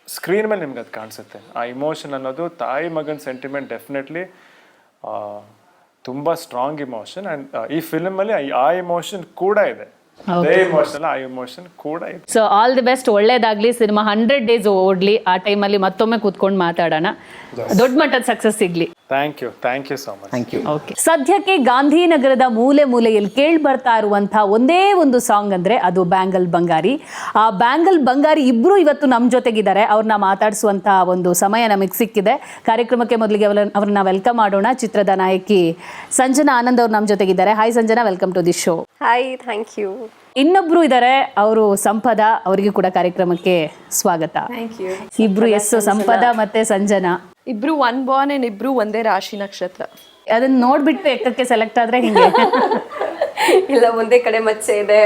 ಸ್ಕ್ರೀನ್ ಮೇಲೆ ನಿಮ್ಗೆ ಅದು ಕಾಣಿಸುತ್ತೆ. ಆ ಇಮೋಷನ್ ಅನ್ನೋದು ತಾಯಿ ಮಗನ ಸೆಂಟಿಮೆಂಟ್ ಡೆಫಿನೆಟ್ಲಿ ತುಂಬ ಸ್ಟ್ರಾಂಗ್ ಇಮೋಷನ್. ಆ್ಯಂಡ್ ಈ ಫಿಲ್ಮಲ್ಲಿ ಆ ಇಮೋಷನ್ ಕೂಡ ಇದೆ, ಅದೇ ಇಮೋಷನ್ ಆ ಇಮೋಷನ್ ಕೂಡ ಇದೆ. ಸೊ ಆಲ್ ದಿ ಬೆಸ್ಟ್, ಒಳ್ಳೇದಾಗ್ಲಿ. ಸಿನಿಮಾ 100 days ಓಡ್ಲಿ. ಆ ಟೈಮಲ್ಲಿ ಮತ್ತೊಮ್ಮೆ ಕೂತ್ಕೊಂಡು ಮಾತಾಡೋಣ. ದೊಡ್ಡ ಮಟ್ಟದ ಸಕ್ಸಸ್ ಸಿಗ್ಲಿ. Thank you so much. Thank you. Okay, ಸದ್ಯಕ್ಕೆ ಗಾಂಧಿನಗರದ ಮೂಲೆ ಮೂಲೆಯಲ್ಲಿ ಕೇಳಿ ಬರ್ತಾ ಇರುವಂತಹ ಒಂದೇ ಒಂದು ಸಾಂಗ್ ಅಂದ್ರೆ ಅದು ಬ್ಯಾಂಗಲ್ ಬಂಗಾರಿ. ಆ ಬ್ಯಾಂಗಲ್ ಬಂಗಾರಿ ಇಬ್ರು ಇವತ್ತು ನಮ್ಮ ಜೊತೆಗಿದ್ದಾರೆ. ಅವ್ರನ್ನ ಮಾತಾಡಿಸುವಂತ ಒಂದು ಸಮಯ ನಮಗೆ ಸಿಕ್ಕಿದೆ. ಕಾರ್ಯಕ್ರಮಕ್ಕೆ ಮೊದಲಿಗೆ ಅವ್ರನ್ನ ವೆಲ್ಕಮ್ ಮಾಡೋಣ. ಚಿತ್ರದ ನಾಯಕಿ ಸಂಜನಾ ಆನಂದ್ ಅವ್ರು ನಮ್ಮ ಜೊತೆಗಿದ್ದಾರೆ. Hi Sanjana, welcome to the show. Hi, thank you. ಇನ್ನೊಬ್ರು ಇದ್ದಾರೆ, ಅವರು ಸಂಪದ. ಅವರಿಗೂ ಕೂಡ ಕಾರ್ಯಕ್ರಮಕ್ಕೆ ಸ್ವಾಗತ. Thank you. ಇಬ್ರು ಸಂಪದ ಮತ್ತೆ ಸಂಜನಾ ಇಬ್ರು ಒನ್ ಬಾರ್ನ್ ಅಂಡ್ ಇಬ್ರು ಒಂದೇ ರಾಶಿ ನಕ್ಷತ್ರ. ಅದನ್ನ ನೋಡ್ಬಿಟ್ಟು ಎಕ್ಕಕ್ಕೆ ಸೆಲೆಕ್ಟ್ ಆದ್ರೆ ಹಿಂಗೆ? ಇಲ್ಲ, ಒಂದೇ ಕಡೆ ಮಚ್ಚೆ ಇದೆ.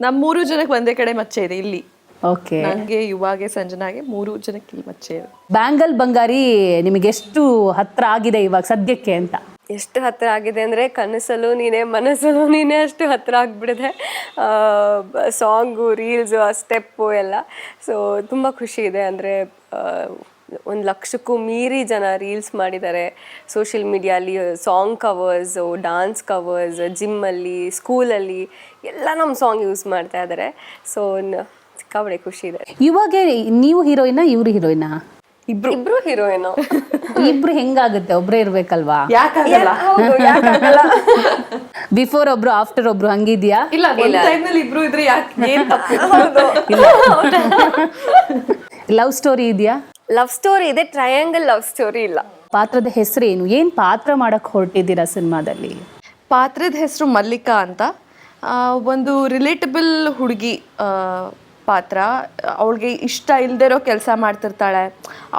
ನಮ್ 3 ಜನಕ್ಕೆ ಒಂದೇ ಕಡೆ ಮಚ್ಚೆ ಇದೆ ಇಲ್ಲಿ. ಓಕೆ, ನಂಗೆ ಯುವಾಗೆ ಸಂಜನಾಗೆ 3 ಜನಕ್ಕೆ ಇಲ್ಲಿ ಮಚ್ಚೆ ಇದೆ. ಬ್ಯಾಂಗಲ್ ಬಂಗಾರಿ ನಿಮಗೆ ಎಷ್ಟು ಹತ್ರ ಆಗಿದೆ ಇವಾಗ ಸದ್ಯಕ್ಕೆ ಅಂತ? ಎಷ್ಟು ಹತ್ತಿರ ಆಗಿದೆ ಅಂದರೆ ಕನಸಲ್ಲೂ ನೀನೇ ಮನಸ್ಸಲ್ಲೂ ನೀನೇ ಅಷ್ಟು ಹತ್ತಿರ ಆಗಿಬಿಡಿದೆ. ಸಾಂಗು, ರೀಲ್ಸು, ಆ ಸ್ಟೆಪ್ಪು ಎಲ್ಲ. ಸೊ ತುಂಬ ಖುಷಿ ಇದೆ. ಅಂದರೆ 1 ಲಕ್ಷಕ್ಕೂ ಮೀರಿ ಜನ ರೀಲ್ಸ್ ಮಾಡಿದ್ದಾರೆ ಸೋಷಿಯಲ್ ಮೀಡಿಯಲ್ಲಿ. ಸಾಂಗ್ ಕವರ್ಸು, ಡಾನ್ಸ್ ಕವರ್ಸ್, ಜಿಮ್ಮಲ್ಲಿ, ಸ್ಕೂಲಲ್ಲಿ ಎಲ್ಲ ನಮ್ಮ ಸಾಂಗ್ ಯೂಸ್ ಮಾಡ್ತಾ ಇದ್ದಾರೆ. ಸೊ ಸಿಕ್ಕಾಬಡೆ ಖುಷಿ ಇದೆ. ಇವಾಗ ನೀವು ಹೀರೋಯಿನಾ, ಇವ್ರು ಹೀರೋಯಿನಾ? ಇಬ್ರು ಹೀರೋಯಿನ್. ಇಬ್ರು ಹೆಂಗಾಗುತ್ತೆ? ಒಬ್ರೇ ಇರ್ಬೇಕಲ್ವಾ? ಯಾಕಾಗಲ್ಲ? ಬಿಫೋರ್ ಒಬ್ರು, ಆಫ್ಟರ್ ಒಬ್ರು, ಹಂಗಿದ್ಯಾ? ಇಲ್ಲ, ಒಂದ್ ಟೈಮ್ನಲ್ಲಿ ಇಬ್ರು ಇದ್ರೆ ಯಾಕೆ, ಏನ್ ತಪ್ಪು? ಲವ್ ಸ್ಟೋರಿ ಇದೆಯಾ? ಲವ್ ಸ್ಟೋರಿ ಇದೆ, ಟ್ರಯಾಂಗಲ್ ಲವ್ ಸ್ಟೋರಿ ಇಲ್ಲ. ಪಾತ್ರದ ಹೆಸರೇನು? ಏನು ಪಾತ್ರ ಮಾಡಕ್ಕೆ ಹೊರಟಿದ್ದೀರಾ ಸಿನಿಮಾದಲ್ಲಿ? ಪಾತ್ರದ ಹೆಸರು ಮಲ್ಲಿಕಾ ಅಂತ. ಒಂದು ರಿಲೇಟಬಲ್ ಹುಡುಗಿ ಪಾತ್ರ. ಅವಳಿಗೆ ಇಷ್ಟ ಇಲ್ಲದಿರೋ ಕೆಲಸ ಮಾಡ್ತಿರ್ತಾಳೆ.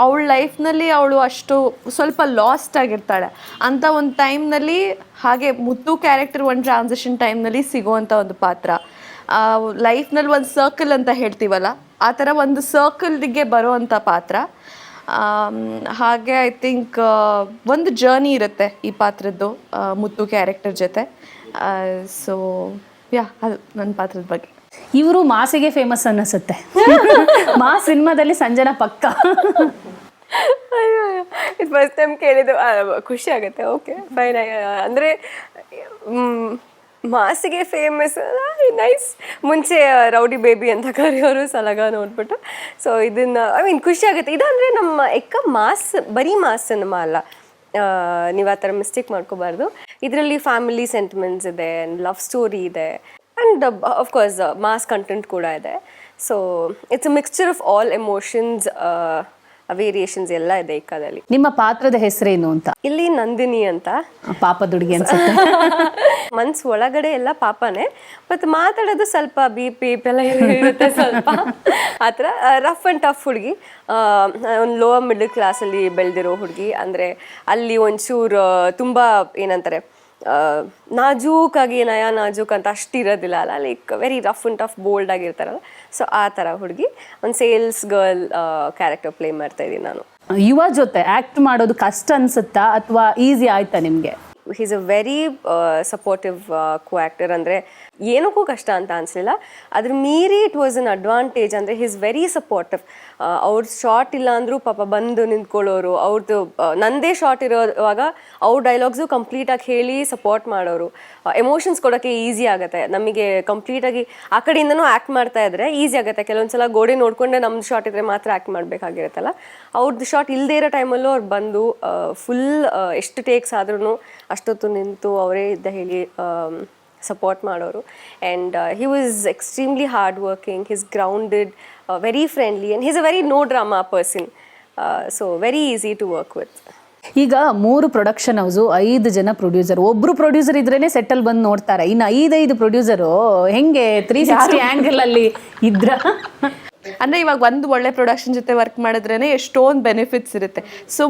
ಅವಳ ಲೈಫ್ನಲ್ಲಿ ಅವಳು ಅಷ್ಟು ಸ್ವಲ್ಪ ಲಾಸ್ಟ್ ಆಗಿರ್ತಾಳೆ. ಅಂಥ ಒಂದು ಟೈಮ್ನಲ್ಲಿ ಹಾಗೆ ಮುತ್ತು ಕ್ಯಾರೆಕ್ಟರ್ ಒಂದು ಟ್ರಾನ್ಸಿಷನ್ ಟೈಮ್ನಲ್ಲಿ ಸಿಗುವಂಥ ಒಂದು ಪಾತ್ರ. ಲೈಫ್ನಲ್ಲಿ ಒಂದು ಸರ್ಕಲ್ ಅಂತ ಹೇಳ್ತೀವಲ್ಲ, ಆ ಥರ ಒಂದು ಸರ್ಕಲ್ಗೆ ಬರೋವಂಥ ಪಾತ್ರ. ಹಾಗೆ ಐ ಥಿಂಕ್ ಒಂದು ಜರ್ನಿ ಇರುತ್ತೆ ಈ ಪಾತ್ರದ್ದು ಮುತ್ತು ಕ್ಯಾರೆಕ್ಟರ್ ಜೊತೆ. ಸೊ ಅದು ನನ್ನ ಪಾತ್ರದ ಬಗ್ಗೆ. ಇವರು ಮಾಸಿಗೆ ಫೇಮಸ್ ಅನ್ನಿಸುತ್ತೆ. ಮಾ ಸಿನಿಮಾದಲ್ಲಿ ಸಂಜನಾ ಪಕ್ಕ. ಅಯ್ಯೋ, ಇದು ಫಸ್ಟ್ ಟೈಮ್ ಕೇಳಿದ್ದು, ಖುಷಿ ಆಗುತ್ತೆ. Okay fine. ಅಂದರೆ ಮಾಸಿಗೆ ಫೇಮಸ್, ನೈಸ್. ಮುಂಚೆ ರೌಡಿ ಬೇಬಿ ಅಂತ ಕರೆಯೋರು ಸಲಗ ನೋಡ್ಬಿಟ್ಟು. ಸೊ ಇದನ್ನು ಐ ಮೀನ್ ಖುಷಿ ಆಗುತ್ತೆ. ಇದಂದರೆ ನಮ್ಮ ಮಾಸ್, ಬರೀ ಮಾಸ್ ಸಿನಿಮಾ ಅಲ್ಲ, ನೀವು ಆ ಥರ ಮಿಸ್ಟೇಕ್ ಮಾಡ್ಕೋಬಾರ್ದು. ಇದರಲ್ಲಿ ಫ್ಯಾಮಿಲಿ ಸೆಂಟಿಮೆಂಟ್ಸ್ ಇದೆ, ಲವ್ ಸ್ಟೋರಿ ಇದೆ, ಆ್ಯಂಡ್ ಆಫ್ಕೋರ್ಸ್ ಮಾಸ್ ಕಂಟೆಂಟ್ ಕೂಡ ಇದೆ. So it's a mixture of all emotions, variations ಎಲ್ಲ ಇದೆ ಈ ಕಥೆಯಲ್ಲಿ. ನಿಮ್ಮ ಪಾತ್ರದ ಹೆಸರೇನು ಅಂತ? ಇಲ್ಲಿ ನಂದಿನಿ ಅಂತ. ಪಾಪದ ಹುಡುಗಿ ಅನ್ಸುತ್ತೆ. ಮನ್ಸು ಒಳಗಡೆ ಎಲ್ಲ ಪಾಪನೇ, ಬಟ್ ಮಾತಾಡೋದು ಸ್ವಲ್ಪ ಬೀಪ್ ಎಲ್ಲ ಇರುತ್ತೆ ಸ್ವಲ್ಪ. ಆ ಥರ ರಫ್ ಆ್ಯಂಡ್ ಟಫ್ ಹುಡುಗಿ, ಒಂದು ಲೋವರ್ ಮಿಡಲ್ ಕ್ಲಾಸಲ್ಲಿ ಬೆಳೆದಿರೋ ಹುಡುಗಿ. ಅಂದರೆ ಅಲ್ಲಿ ಒಂಚೂರು ತುಂಬ ಏನಂತಾರೆ, ನಾಜೂಕಾಗಿ ನಾಜೂಕ್ ಅಂತ ಅಷ್ಟು ಇರೋದಿಲ್ಲ ಅಲ್ಲ, like very rough and tough bold ಆಗಿರ್ತಾರಲ್ಲ. ಸೊ ಆ ಥರ ಹುಡುಗಿ, ಒಂದು ಸೇಲ್ಸ್ ಗರ್ಲ್ ಕ್ಯಾರೆಕ್ಟರ್ ಪ್ಲೇ ಮಾಡ್ತಾ ಇದ್ದೀನಿ ನಾನು. ಯುವ ಜೊತೆ ಆ್ಯಕ್ಟ್ ಮಾಡೋದು ಕಷ್ಟ ಅನ್ಸುತ್ತಾ ಅಥವಾ ಈಸಿ ಆಯ್ತಾ ನಿಮಗೆ? He's a very supportive co actor. ಅಂದರೆ ಏನಕ್ಕೂ ಕಷ್ಟ ಅಂತ ಅನಿಸ್ಲಿಲ್ಲ, ಅದ್ರ ಮೀರಿ ಇಟ್ ವಾಸ್ ಅನ್ ಅಡ್ವಾಂಟೇಜ್. ಅಂದರೆ ಹೀಸ್ ವೆರಿ ಸಪೋರ್ಟಿವ್. ಅವ್ರ ಶಾರ್ಟ್ ಇಲ್ಲ ಅಂದರೂ ಪಾಪ ಬಂದು ನಿಂತ್ಕೊಳ್ಳೋರು. ಅವ್ರದ್ದು ನಂದೇ ಶಾರ್ಟ್ ಇರೋವಾಗ ಅವ್ರ ಡೈಲಾಗ್ಸು ಕಂಪ್ಲೀಟಾಗಿ ಹೇಳಿ ಸಪೋರ್ಟ್ ಮಾಡೋರು. ಎಮೋಷನ್ಸ್ ಕೊಡೋಕ್ಕೆ ಈಸಿ ಆಗುತ್ತೆ ನಮಗೆ. ಕಂಪ್ಲೀಟಾಗಿ ಆ ಕಡೆಯಿಂದನೂ ಆ್ಯಕ್ಟ್ ಮಾಡ್ತಾ ಇದ್ರೆ ಈಸಿ ಆಗುತ್ತೆ. ಕೆಲವೊಂದು ಸಲ ಗೋಡೆ ನೋಡಿಕೊಂಡೆ ನಮ್ಮದು ಶಾರ್ಟ್ ಇದ್ದರೆ ಮಾತ್ರ ಆ್ಯಕ್ಟ್ ಮಾಡಬೇಕಾಗಿರುತ್ತಲ್ಲ. ಅವ್ರದ್ದು ಶಾರ್ಟ್ ಇಲ್ಲದೇ ಇರೋ ಟೈಮಲ್ಲೂ ಅವ್ರು ಬಂದು ಫುಲ್ ಎಷ್ಟು ಟೇಕ್ಸ್ ಆದ್ರೂ ಅಷ್ಟೊತ್ತು ನಿಂತು ಅವರೇ ಇದ್ದ ಹೇಳಿ ಸಪೋರ್ಟ್ ಮಾಡೋರು. And he was extremely hard working, he's grounded, very friendly, and he's a very no drama person. So very easy to work with. ಈಗ 3 ಪ್ರೊಡಕ್ಷನ್ ಹೌಸು, 5 ಜನ ಪ್ರೊಡ್ಯೂಸರ್. ಒಬ್ರು ಪ್ರೊಡ್ಯೂಸರ್ ಇದ್ರೇನೆ ಸೆಟಲ್ ಬಂದು ನೋಡ್ತಾರೆ. ಇನ್ನು 5 ಪ್ರೊಡ್ಯೂಸರು ಹೆಂಗೆ 360 ಆ್ಯಂಗಲ್ ಅಲ್ಲಿ ಇದ್ರ? ಅಂದರೆ ಇವಾಗ ಒಂದು ಒಳ್ಳೆ ಪ್ರೊಡಕ್ಷನ್ ಜೊತೆ ವರ್ಕ್ ಮಾಡಿದ್ರೇ ಎಷ್ಟೊಂದು ಬೆನಿಫಿಟ್ಸ್ ಇರುತ್ತೆ. ಸೊ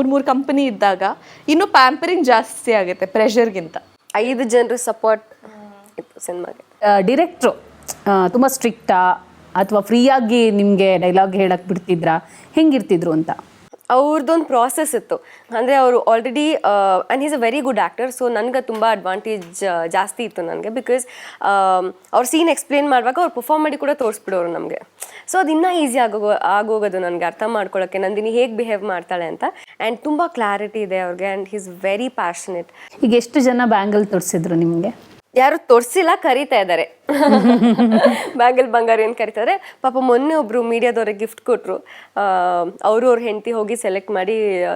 ಮೂರು ಕಂಪನಿ ಇದ್ದಾಗ ಇನ್ನೂ ಪ್ಯಾಂಪರಿಂಗ್ ಜಾಸ್ತಿ ಆಗುತ್ತೆ ಪ್ರೆಷರ್ಗಿಂತ. 5 ಜನರು ಸಪೋರ್ಟ್ ಇತ್ತು ಸಿನಿಮಾಗೆ. ಡಿರೆಕ್ಟ್ರು ತುಂಬ ಸ್ಟ್ರಿಕ್ಟಾ ಅಥವಾ ಫ್ರೀಯಾಗಿ ನಿಮಗೆ ಡೈಲಾಗ್ ಹೇಳಕ್ಕೆ ಬಿಡ್ತಿದ್ರಾ? ಹೆಂಗಿರ್ತಿದ್ರು ಅಂತ? ಅವ್ರದ್ದೊಂದು ಪ್ರಾಸೆಸ್ ಇತ್ತು. ಅಂದರೆ ಅವರು already and is a very good actor. So ನನಗೆ ತುಂಬ ಅಡ್ವಾಂಟೇಜ್ ಜಾಸ್ತಿ ಇತ್ತು ನನಗೆ. ಬಿಕಾಸ್ ಅವ್ರು ಸೀನ್ ಎಕ್ಸ್ಪ್ಲೇನ್ ಮಾಡುವಾಗ ಅವ್ರು ಪರ್ಫಾರ್ಮ್ ಮಾಡಿ ಕೂಡ ತೋರಿಸ್ಬಿಡೋರು ನಮಗೆ. ಸೊ ಅದು ಇನ್ನೂ ಈಸಿ ಆಗೋಗೋದು ನನಗೆ ಅರ್ಥ ಮಾಡ್ಕೊಳ್ಳೋಕ್ಕೆ, ನಂದಿನಿ ಹೇಗೆ ಬಿಹೇವ್ ಮಾಡ್ತಾಳೆ ಅಂತ. ಆ್ಯಂಡ್ ತುಂಬ ಕ್ಲಾರಿಟಿ ಇದೆ ಅವ್ರಿಗೆ, ಆ್ಯಂಡ್ ಹೀಸ್ ವೆರಿ ಪ್ಯಾಷನೇಟ್. ಈಗ ಎಷ್ಟು ಜನ ಬ್ಯಾಂಗಲ್ ತೋರಿಸಿದ್ರು ನಿಮಗೆ? ಯಾರು ತೋರಿಸಿಲ್ಲ, ಕರೀತಾ ಇದ್ದಾರೆ. ಬ್ಯಾಂಗಲ್ ಬಂಗಾರ ಏನು ಕರೀತಾರೆ. ಪಾಪ ಮೊನ್ನೆ ಒಬ್ಬರು ಮೀಡಿಯಾದವ್ರಿಗೆ ಗಿಫ್ಟ್ ಕೊಟ್ಟರು. ಅವರು ಅವ್ರ ಹೆಂಡತಿ ಹೋಗಿ ಸೆಲೆಕ್ಟ್ ಮಾಡಿ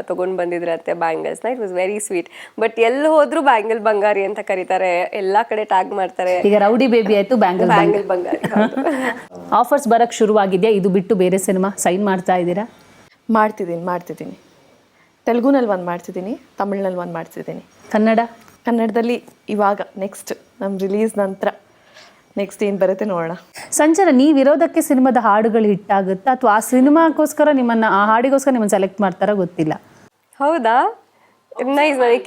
ತೊಗೊಂಡು ಬಂದಿದ್ರಂತೆ ಬ್ಯಾಂಗಲ್ಸ್ನ. It was very sweet. But ಎಲ್ಲಿ ಹೋದ್ರು ಬ್ಯಾಂಗಲ್ ಬಂಗಾರಿ ಅಂತ ಕರೀತಾರೆ, ಎಲ್ಲ ಕಡೆ ಟ್ಯಾಗ್ ಮಾಡ್ತಾರೆ. ಈಗ ರೌಡಿ ಬೇಬಿ ಆಯಿತು, ಬ್ಯಾಂಗಲ್ ಬಂಗಾರಿ. ಆಫರ್ಸ್ ಬರೋಕ್ಕೆ ಶುರುವಾಗಿದೆಯಾ? ಇದು ಬಿಟ್ಟು ಬೇರೆ ಸಿನಿಮಾ ಸೈನ್ ಮಾಡ್ತಾ ಇದ್ದೀರಾ? ಮಾಡ್ತಿದ್ದೀನಿ. ತೆಲುಗುನಲ್ಲಿ ಒಂದು ಮಾಡ್ತಿದ್ದೀನಿ, ತಮಿಳ್ನಲ್ಲಿ ಒಂದು ಮಾಡ್ತಿದ್ದೀನಿ. ಕನ್ನಡದಲ್ಲಿ ಇವಾಗ ನೆಕ್ಸ್ಟ್ ನಮ್ಮ ರಿಲೀಸ್ ನಂತರ ನೆಕ್ಸ್ಟ್ ಏನು ಬರುತ್ತೆ ನೋಡೋಣ. ಸಂಚನ, ನೀವಿರೋದಕ್ಕೆ ಸಿನಿಮಾದ ಹಾಡುಗಳು ಹಿಟ್ಟಾಗುತ್ತಾ ಅಥವಾ ಆ ಸಿನಿಮಾಗೋಸ್ಕರ ನಿಮ್ಮನ್ನು, ಆ ಹಾಡಿಗೋಸ್ಕರ ನಿಮ್ಮನ್ನು ಸೆಲೆಕ್ಟ್ ಮಾಡ್ತಾರಾ ಗೊತ್ತಿಲ್ಲ. ಹೌದಾ? ನೈಸ್. ನನಗೆ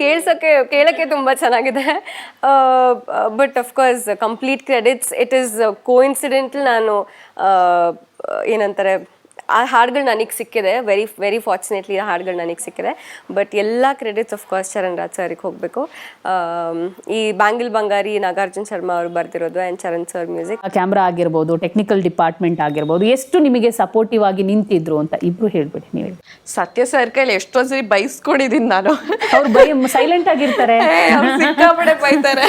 ಕೇಳೋಕ್ಕೆ ತುಂಬ ಚೆನ್ನಾಗಿದೆ. But of course complete credits it is coincidental. ನಾನು ಏನಂತಾರೆ, ಆ ಹಾಡುಗಳು ನನಗೆ ಸಿಕ್ಕಿದೆ. ವೆರಿ ವೆರಿ ಫಾರ್ಚುನೇಟ್ಲಿ ಆ ಹಾಡುಗಳು ನನಗೆ ಸಿಕ್ಕಿದೆ. ಬಟ್ ಎಲ್ಲ ಕ್ರೆಡಿಟ್ಸ್ ಆಫ್ಕೋರ್ಸ್ ಚರಣ್ ರಾಜ್ ಸರ್ಗೆ ಹೋಗಬೇಕು. ಈ ಬ್ಯಾಂಗಲ್ ಬಂಗಾರಿ ನಾಗಾರ್ಜುನ್ ಶರ್ಮಾ ಅವರು ಬರ್ತಿರೋದು, and Charan sir music. Camera ಆಗಿರ್ಬೋದು, ಟೆಕ್ನಿಕಲ್ ಡಿಪಾರ್ಟ್ಮೆಂಟ್ ಆಗಿರ್ಬೋದು, ಎಷ್ಟು ನಿಮಗೆ ಸಪೋರ್ಟಿವ್ ಆಗಿ ನಿಂತಿದ್ರು ಅಂತ ಇಬ್ರು ಹೇಳ್ಬಿಡಿ. ನೀವು ಸತ್ಯ ಸರ್ ಕೈಲಿ ಎಷ್ಟೊಂದ್ಸರಿ ಬೈಸ್ಕೊಂಡಿದ್ದೀನಿ ನಾನು. ಅವ್ರು ಸೈಲೆಂಟ್ ಆಗಿರ್ತಾರೆ, ಸಿಕ್ಕಾಪಟ್ಟೆ ಬೈತಾರೆ.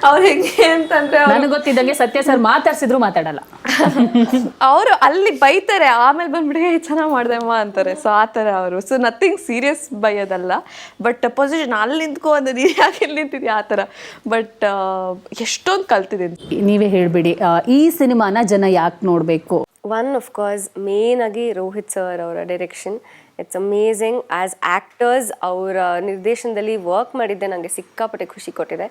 ಅವ್ರು ಹೆಂಗೆ ಅಂತಂದ್ರೆ ನನಗೆ ಗೊತ್ತಿದ್ದಂಗೆ ಸತ್ಯ ಸರ್ ಮಾತಾಡ್ಸಿದ್ರು ಮಾತಾಡಲ್ಲ. ಅವರು ಅಲ್ಲಿ ಬೈತಾರೆ, ಆಮೇಲೆ ಬಂದ್ಬಿಡಿ ಚೆನ್ನಾಗಿ ಮಾಡ್ದೆಮ್ಮ ಅಂತಾರೆ. ಸೊ ಆ ಥರ ಅವರು. ಸೊ ನಥಿಂಗ್ ಸೀರಿಯಸ್ ಬೈಯೋದಲ್ಲ, ಬಟ್ ಪೊಸಿಷನ್ ಅಲ್ಲಿ ನಿಂತ್ಕೊ ಅಂದ್ರೆ ನೀನು ಯಾಕೆ ಇಲ್ಲಿ ನಿಂತಿದ್ಯಾ ಆ ಥರ. ಬಟ್ ಎಷ್ಟೊಂದು ಕಲ್ತಿದ್ದೀನಿ. ನೀವೇ ಹೇಳ್ಬಿಡಿ, ಈ ಸಿನಿಮಾನ ಜನ ಯಾಕೆ ನೋಡಬೇಕು? ಒನ್ ಆಫ್ ಕೋರ್ಸ್ ಮೇನ್ ಆಗಿ ರೋಹಿತ್ ಸರ್ ಅವರ direction. It's amazing. As actors ಅವರ ನಿರ್ದೇಶನದಲ್ಲಿ ವರ್ಕ್ ಮಾಡಿದ್ದೆ ನನಗೆ ಸಿಕ್ಕಾಪಟ್ಟೆ ಖುಷಿ ಕೊಟ್ಟಿದೆ.